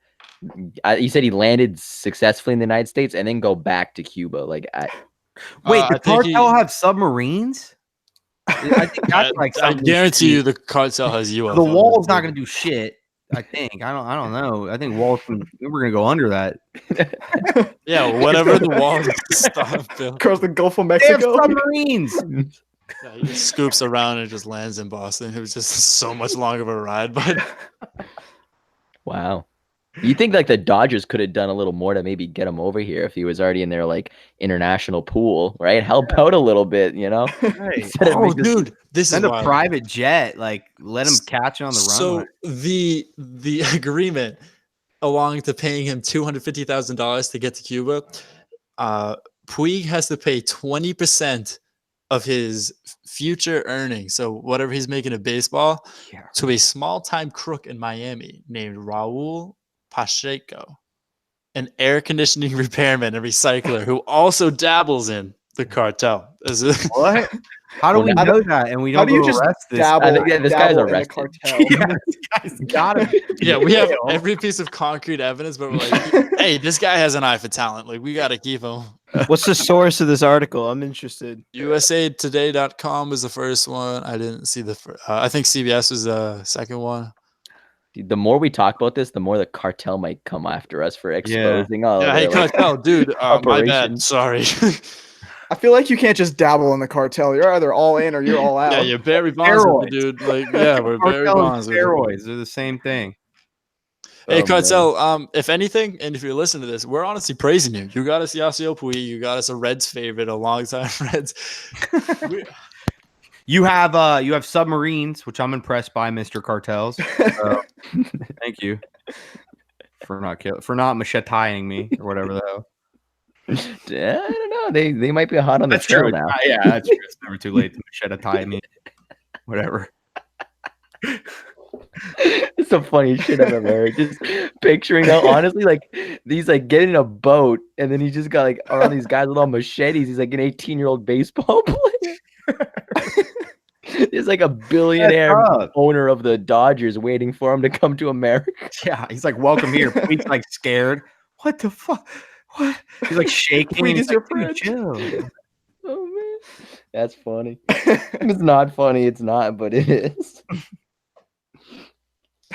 You said he landed successfully in the United States and then go back to Cuba. Like, Wait, I the think he- cartel have submarines? I think that's like I something guarantee you deep. the cartel has UFOs. The wall's not going to do shit. I think. I don't know. I think walls. We're going to go under that. Yeah, whatever the wall is. Stop, Bill. Across the Gulf of They have Mexico. submarines. Yeah, he just scoops around and just lands in Boston. It was just so much longer of a ride, but wow. You think like the Dodgers could have done a little more to maybe get him over here if he was already in their like international pool, right? Help out a little bit, you know? Right. Instead of oh, make this- dude, this is Send a wild. private jet. Like, let him catch it on the So runway. the agreement, along to paying him $250,000 to get to Cuba, Puig has to pay 20% of his future earnings, so whatever he's making in baseball, Yeah. to a small-time crook in Miami named Raul Pacheco, an air conditioning repairman and recycler who also dabbles in the cartel. Is it- What? How do Well, we now- know that? And we How don't do you go just arrest this? dabble? I think, yeah, this guy's dabble in the arrested. cartel. Yeah, this guy's got to. Yeah, we have every piece of concrete evidence, but we're like, hey, this guy has an eye for talent. Like, we got to keep him. What's the source of this article? I'm interested. USAtoday.com was the first one. I didn't see the first. I think CBS was the second one. Dude, the more we talk about this, the more the cartel might come after us for exposing all Yeah, of hey, their, like, cartel, dude. My operation. bad. Sorry. I feel like you can't just dabble in the cartel. You're either all in or you're all out. yeah, you're Barry Bonds, with me, Steroids. dude. Like, yeah, we're Barry Cartel and Bonds. with you. steroids. They're the same thing. Hey, Oh, man. cartel. If anything, and if you're listening to this, we're honestly praising you. You got us Yasiel Puig. You got us a Reds favorite, a longtime Reds. We- You have submarines, which I'm impressed by, Mr. Cartels. Thank you for not macheteing me or whatever the hell. I don't know. They might be hot on the That's trail true. now. Yeah, that's true. It's never too late to machete me. Whatever. It's the funniest shit I've ever heard. Just picturing how honestly, like these like get in a boat and then he just got like around these guys with all machetes. He's like an 18-year-old baseball player. There's like a billionaire up. owner of the Dodgers waiting for him to come to America. Yeah, he's like, welcome here. He's like scared. What the fuck? What? He's like shaking. Puig He's is your like, "Dude, friend." chill. Oh man, that's funny. It's not funny. It's not, but it is.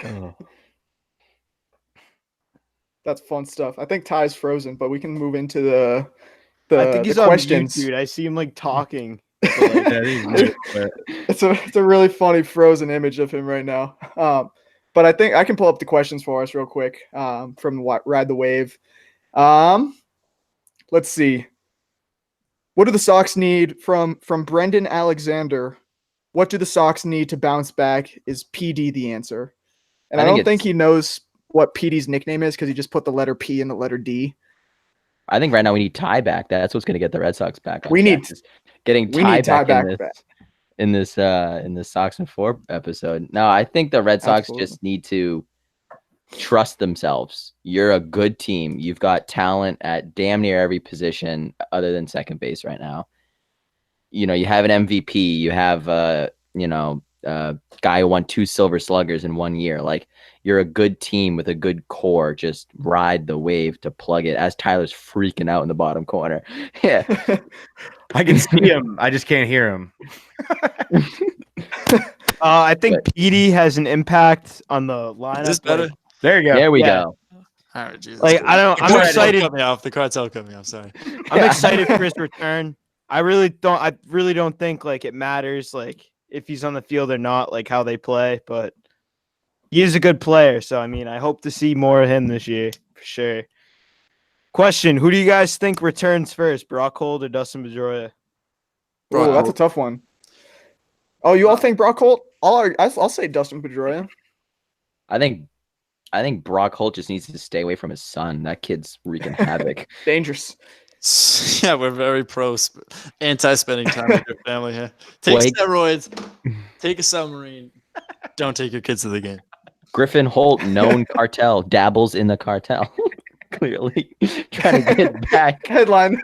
Oh. That's fun stuff. I think Ty's frozen, but we can move into the I think he's the on questions. mute, dude. I see him like talking. Yeah, he's weird, but- It's a really funny frozen image of him right now. But I think I can pull up the questions for us real quick from Ride the Wave. Let's see. What do the Sox need from Brendan Alexander? What do the Sox need to bounce back? Is PD the answer? And I I think don't think it's- he knows what PD's nickname is because he just put the letter P and the letter D. I think right now we need Ty back. That's what's going to get the Red Sox back. On We track, need- is getting We Ty need Ty back, back. in this Sox and 4 episode. No, I think the Red Sox Absolutely. just need to trust themselves. You're a good team. You've got talent at damn near every position other than second base right now. You know, you have an MVP. You have guy who won 2 Silver Sluggers in 1 year. Like, you're a good team with a good core. Just ride the wave to plug it. As Tyler's freaking out in the bottom corner. Yeah. I can see him. I just can't hear him. I think Petey has an impact on the lineup. Is this better? like- There you go. There we Yeah. go. All right, Jesus. Like, I don't. The I'm cartel excited. Cut me off. The cartel cut me off. Sorry. I'm excited for his return. I really don't think like it matters like if he's on the field or not, like how they play, but he is a good player. So I mean, I hope to see more of him this year for sure. Question: who do you guys think returns first, Brock Holt or Dustin Pedroia? Oh, that's a tough one. Oh, you all think Brock Holt? I'll say Dustin Pedroia. I think Brock Holt just needs to stay away from his son. That kid's wreaking havoc. Dangerous. Yeah, we're very anti-spending time with your family here. Take Wait. steroids. Take a submarine. Don't take your kids to the game. Griffin Holt, known cartel, dabbles in the cartel. Clearly trying to get back. Headline: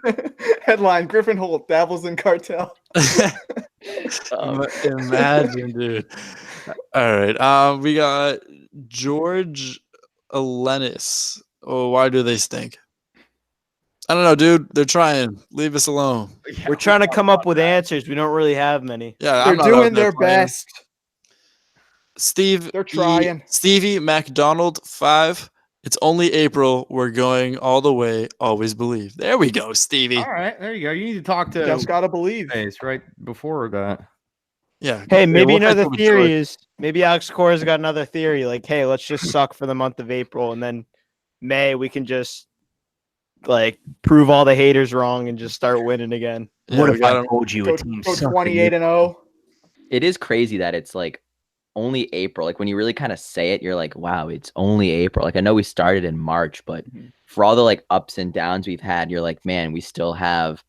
Griffin Holt dabbles in cartel. Imagine, dude. All right. We got George Alenis. Oh, why do they stink? I don't know, dude. They're trying. Leave us alone. We're trying to come up with answers. We don't really have many. Yeah, They're I'm not doing out there their playing. best. Steve. They're trying. Stevie McDonald 5. It's only April. We're going all the way. Always believe. There we go, Stevie. All right, there you go. You need to talk to Just gotta believe. Face right before that. Yeah. Hey, maybe we'll catch another up with theory George. is maybe Alex Cora's got another theory. Like, hey, let's just suck for the month of April, and then May we can just like prove all the haters wrong and just start winning again. Yeah, we got him. told you Go 28-0. It is crazy that it's like only April. Like when you really kind of say it, you're like, wow, it's only April. Like I know we started in March, but for all the like ups and downs we've had, you're like, man, we still have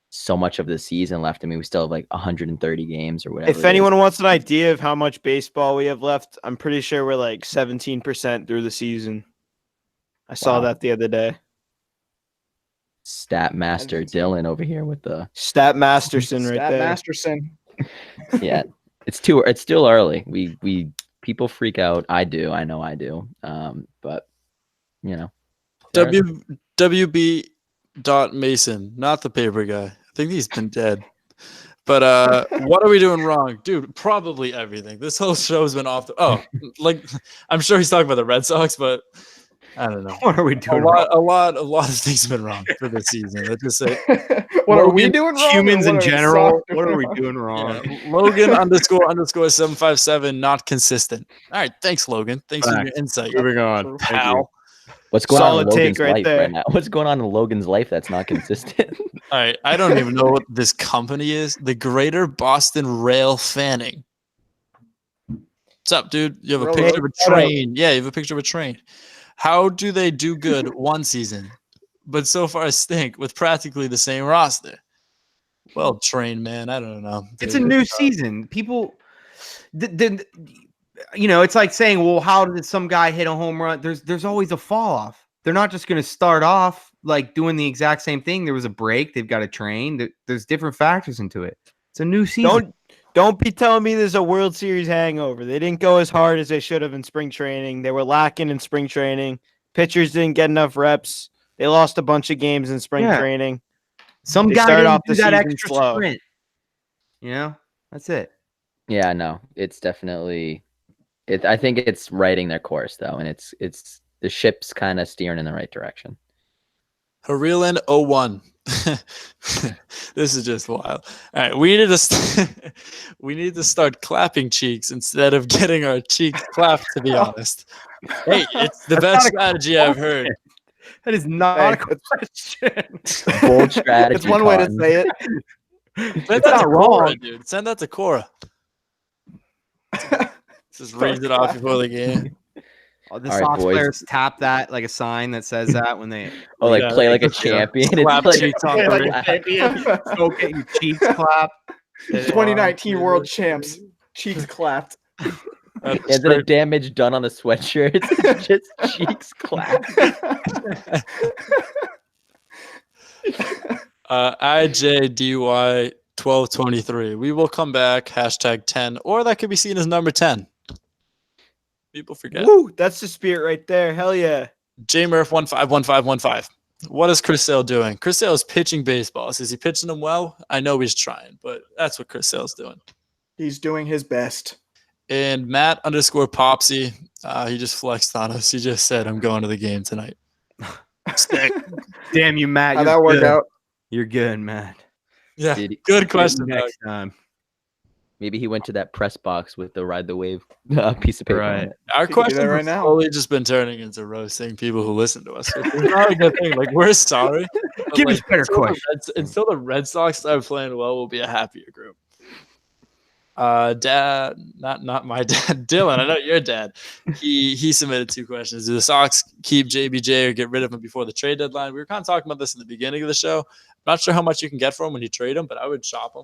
so much of the season left. I mean, we still have like 130 games or whatever. If anyone wants an idea of how much baseball we have left, I'm pretty sure we're like 17% through the season. I saw Wow. that the other day. Stat Master Dylan over here with the Stat Masterson right Stat there. Masterson. yeah. It's still early. We people freak out. I do. I know I do. But you know. WB Mason, not the paper guy. I think he's been dead. But what are we doing wrong, dude? Probably everything. This whole show's been off the. Like I'm sure he's talking about the Red Sox, but I don't know. What are we A doing? lot of things have been wrong for this season. Let's just say What are we Logan, doing wrong? or Humans in what are general. Sox What are we wrong? doing wrong? Logan _ 757 not consistent. All right, thanks Logan. Thanks for your Facts. insight, Moving on. pal. What's going Solid on in take Logan's right life there. right now? What's going on in Logan's life that's not consistent? All right, I don't even know what this company is. The Greater Boston Rail Fanning. What's up, dude? You have a Railroad? picture of a Shout out. train. Yeah, you have a picture of a train. How do they do good one season, but so far stink with practically the same roster? Well, train man, I don't know. It's a new season. People, it's like saying, well, how did some guy hit a home run? There's always a fall off. They're not just going to start off like doing the exact same thing. There was a break. They've got to train. There's different factors into it. It's a new season. Don't be telling me there's a World Series hangover. They didn't go as hard as they should have in spring training. They were lacking in spring training. Pitchers didn't get enough reps. They lost a bunch of games in spring Yeah. training. Some They guy started didn't off do the that season extra slow. sprint. That's it. Yeah, no, it's definitely. I think it's righting their course though, and it's the ship's kind of steering in the right direction. Harilin 01. This is just wild. All right, we need to start clapping cheeks instead of getting our cheeks clapped. To be honest, hey, it's the best strategy I've heard. That is not Hey, a question. Bold strategy. It's one way to Cotton. say it. Send It's that not to Cora, wrong. dude. Send that to Cora. Just Start read it off clapping. before the game. Oh, the All right, Sox boys. players tap that like a sign that says that when they Oh, like Yeah, play like a just, champion. clap It's like, cheeks on play like the a champion. Go get your cheeks clapped. 2019 world champs. Cheeks clapped. Is it a damage done on the sweatshirt? It's just cheeks clapped. IJDY 1223. We will come back. Hashtag 10, or that could be seen as number 10. People forget. Woo, that's the spirit right there. Hell yeah. JMurph 151515. What is Chris Sale doing? Chris Sale is pitching baseballs. Is he pitching them well? I know he's trying, but that's what Chris Sale's doing. He's doing his best. And Matt _ Popsy, he just flexed on us. He just said, I'm going to the game tonight. Sick. Damn you, Matt. How'd You're that work good. out? You're good, Matt. Yeah, Did he- good question. Doug. Next time. Maybe he went to that press box with the Ride the Wave piece of paper. On Right. it. Our He could do questions that have right now. slowly just been turning into roasting people who listen to us. Which is not a good thing. Like, we're sorry. but, Give us better until the questions. until the Red Sox start playing well, we'll be a happier group. Dad, not my dad, Dylan. I know your dad. He submitted 2 questions. Do the Sox keep JBJ or get rid of him before the trade deadline? We were kind of talking about this in the beginning of the show. Not sure how much you can get for him when you trade him, but I would shop him.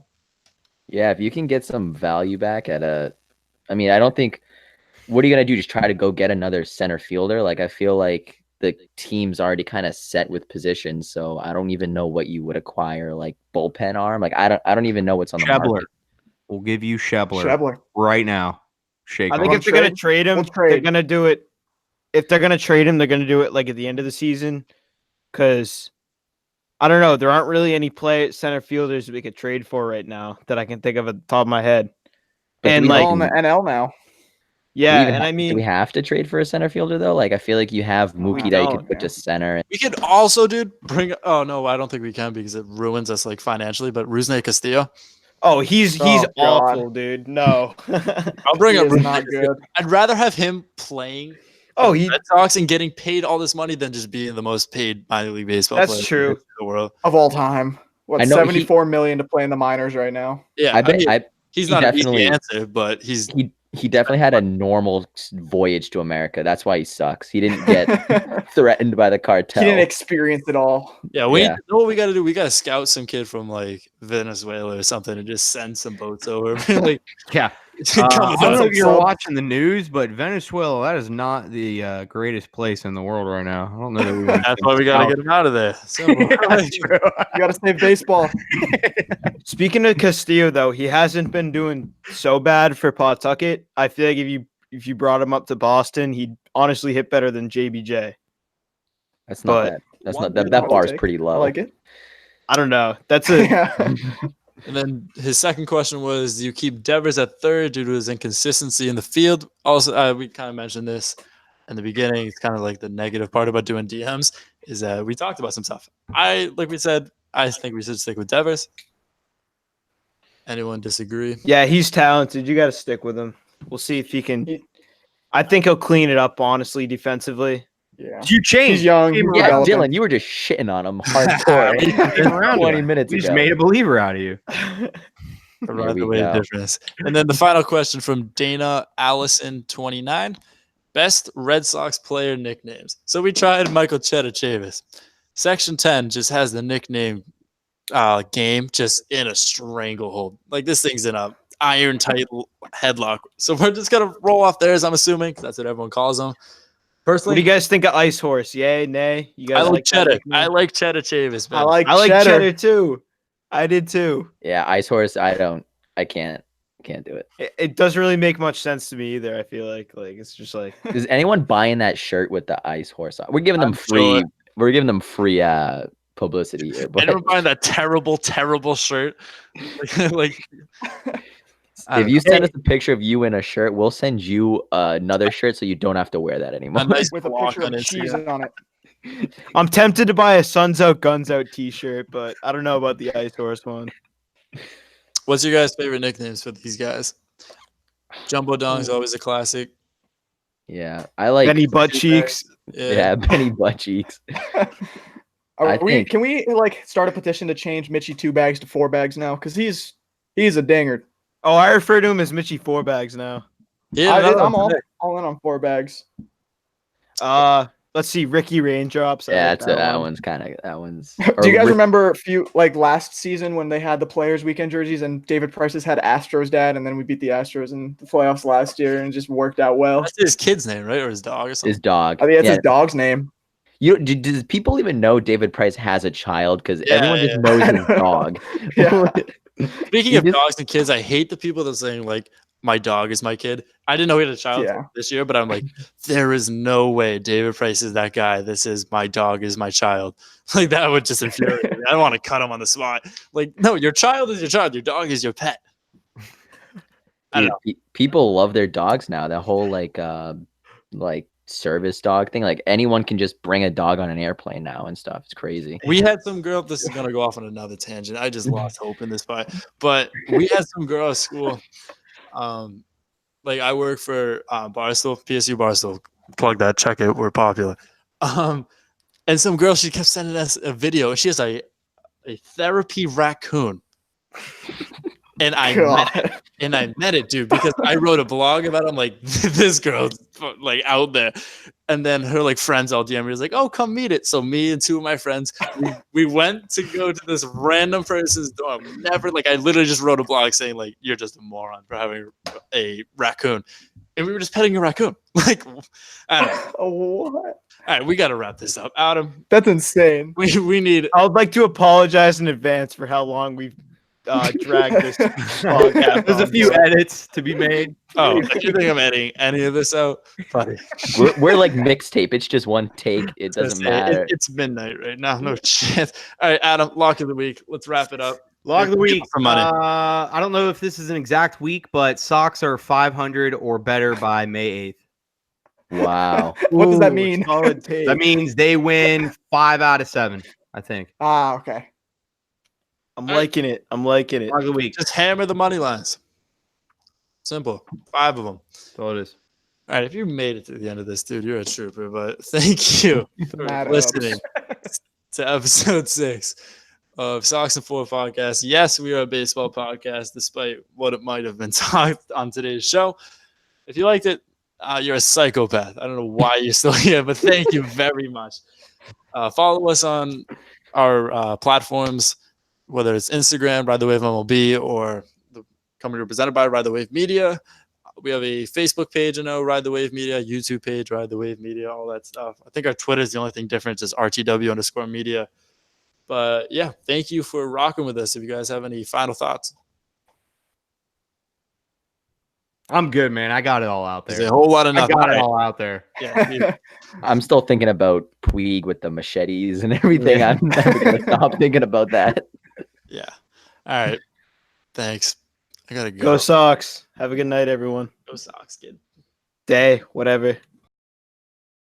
Yeah, if you can get some value back at I mean, I don't think. What are you gonna do? Just try to go get another center fielder? Like, I feel like the team's already kind of set with positions, so I don't even know what you would acquire. Like bullpen arm. Like I don't even know what's on the Shebler. market. We'll give you Shebler, Shebler. right now. Shake I think on. if they're gonna trade? trade him, We'll they're trade. gonna do it. If they're gonna trade him, they're gonna do it like at the end of the season, because I don't know. There aren't really any center fielders we could trade for right now that I can think of at the top of my head. But do And we like, All in the NL now. yeah, even and I do mean, we have to trade for a center fielder though? Like, I feel like you have We Mookie that you don't, could put yeah. to center. We could also, dude, bring. Oh no, I don't think we can because it ruins us like financially. But Rusney Castillo, oh, he's Oh, God. awful, dude. No. I'll bring He up is Rusney not Castillo. good. I'd rather have him playing oh, the he. Red Sox and getting paid all this money than just being the most paid minor league baseball That's player in true. the world. Of all time. What, I know he- 74 million to play in the minors right now? Yeah, I bet he's he not an easy definitely- answer, but he's he definitely had a normal voyage to America. That's why he sucks. He didn't get threatened by the He cartel. didn't experience it all. yeah. We Yeah. know what we got to do. We got to scout some kid from like Venezuela or something and just send some boats over. like, Yeah. come I don't on. know if Some you're subs. watching the news, but Venezuela, that is not the greatest place in the world right now. I don't know that we want That's to why we got to out. get him out of there. Simple. You got to save baseball. Speaking of Castillo, though, he hasn't been doing so bad for Pawtucket. I feel like if you brought him up to Boston, he'd honestly hit better than JBJ. That's not but- that. That's One not that. good That hot bar is take. pretty I low. like it. I don't know. That's a Yeah. And then his second question was, do you keep Devers at third due to his inconsistency in the field? Also, we kind of mentioned this in the beginning. It's kind of like the negative part about doing DMs is that we talked about some stuff. Like we said, I think we should stick with Devers. Anyone disagree? yeah. He's talented. You got to stick with him. We'll see if he can. He- I think he'll clean it up. Honestly, defensely. Yeah. You changed. He's young. Came he's Yeah, around. developing. Dylan, you were just shitting on him hardcore Came around to 20 it. minutes We ago. just made a believer out of you. Provide we the way of go. difference. And then the final question from Dana Allison29. Best Red Sox player nicknames. So we tried Michael Chetter-Chavis. Section 10 just has the nickname game just in a stranglehold. Like this thing's in a iron tight headlock. So we're just gonna roll off theirs, I'm assuming, 'cause that's what everyone calls them. What Personally, do you guys think of Ice Horse? Yay, nay? You guys I like that Cheddar. nickname? I like Chetter-Chavis, man. I like I like cheddar. Cheddar too. I did too. Yeah, Ice Horse. I can't do it. It doesn't really make much sense to me either. I feel like it's just like Is anyone buying that shirt with the Ice Horse on? We're giving them I'm free. sure. We're giving them free publicity here. But Anyone buying that terrible, terrible shirt? like I if don't you know. send us a picture of you in a shirt, we'll send you another shirt so you don't have to wear that anymore. a nice With a block picture on of Instagram. cheese on it. I'm tempted to buy a Suns Out Guns Out T-shirt, but I don't know about the Ice Horse one. What's your guys' favorite nicknames for these guys? Jumbo Dong's always a classic. Yeah, I like. Benny Butt Cheeks. Yeah, Benny Butt Cheeks. I think- Can we like start a petition to change Mitchie 2 bags to 4 bags now? Because he's a dinger. Oh, I refer to him as Mitchie 4 bags now. Yeah, I'm no, all in on 4 bags. let's see, Ricky Raindrops. I Yeah, like that one. one's kind of that one's. Do you guys or remember a few like last season when they had the Players Weekend jerseys and David Price's had Astros dad, and then we beat the Astros in the playoffs last year and it just worked out well. That's his kid's name, right? Or his dog or something? his dog? I think that's yeah. his dog's name. Does people even know David Price has a child? Because Yeah, everyone just yeah. knows I his don't know. dog. Yeah. Speaking He of just- dogs and kids, I hate the people that are saying like my dog is my kid. I didn't know he had a child Yeah. this year, but I'm like, there is no way David Price is that guy. This is my dog is my child. Like that would just infuriate me. I don't want to cut him on the spot. Like, no, your child is your child. Your dog is your pet. I don't Dude, people love their dogs now. That whole like service dog thing. Like anyone can just bring a dog on an airplane now and stuff. It's crazy. We had some girl. This is gonna go off on another tangent. I just lost hope in this part. But we had some girl at school. Like I work for Barstool, PSU Barstool. Plug that. Check it. We're popular. And some girl, she kept sending us a video. She has a therapy raccoon. And I met it, dude, because I wrote a blog about it. I'm like, this girl's like out there. And then her like friends all DM me was like, oh, come meet it. So me and two of my friends, we went to go to this random person's dorm. Never like I literally just wrote a blog saying like you're just a moron for having a raccoon. And we were just petting a raccoon. Like I don't know. What? All right, we gotta wrap this up. Adam, That's insane. we need I would like to apologize in advance for how long we've dragged this podcast. There's a on. few edits to be made. oh, if you think I'm editing any of this out, buddy. We're like mixtape. It's just one take. It doesn't matter. It's midnight right now. No shit. All right, Adam, lock of the week. Let's wrap it up. Log of the week. For money. I don't know if this is an exact week, but Sox are 500 or better by May 8th. Wow. What does that Ooh, mean? Solid take. That means they win 5 out of 7, I think. Ah, okay. I'm liking it. I'm liking it. Log of the week. Just hammer the money lines. Simple. 5 of them. That's all it is. All right, if you made it to the end of this, dude, you're a trooper. But thank you for Mad listening to episode 6 of Sox and 4 podcast. Yes, we are a baseball podcast, despite what it might have been talked on today's show. If you liked it, you're a psychopath. I don't know why you're still here, but thank you very much. Follow us on our platforms, whether it's Instagram, Ride the Wave MLB, or the company presented by Ride the Wave Media. We have a Facebook page, Ride the Wave Media, YouTube page, Ride the Wave Media, all that stuff. I think our Twitter is the only thing different, is RTW_media. But yeah, thank you for rocking with us. If you guys have any final thoughts, I'm good, man. I got it all out there's there. a whole lot of I nothing. got it All right. all out there. Yeah, dude. I'm still thinking about Puig with the machetes and everything. I'm never gonna stop thinking about that. Yeah. All right. Thanks. I gotta go. Go Sox. Have a good night, everyone. Go Sox, kid. Day, whatever.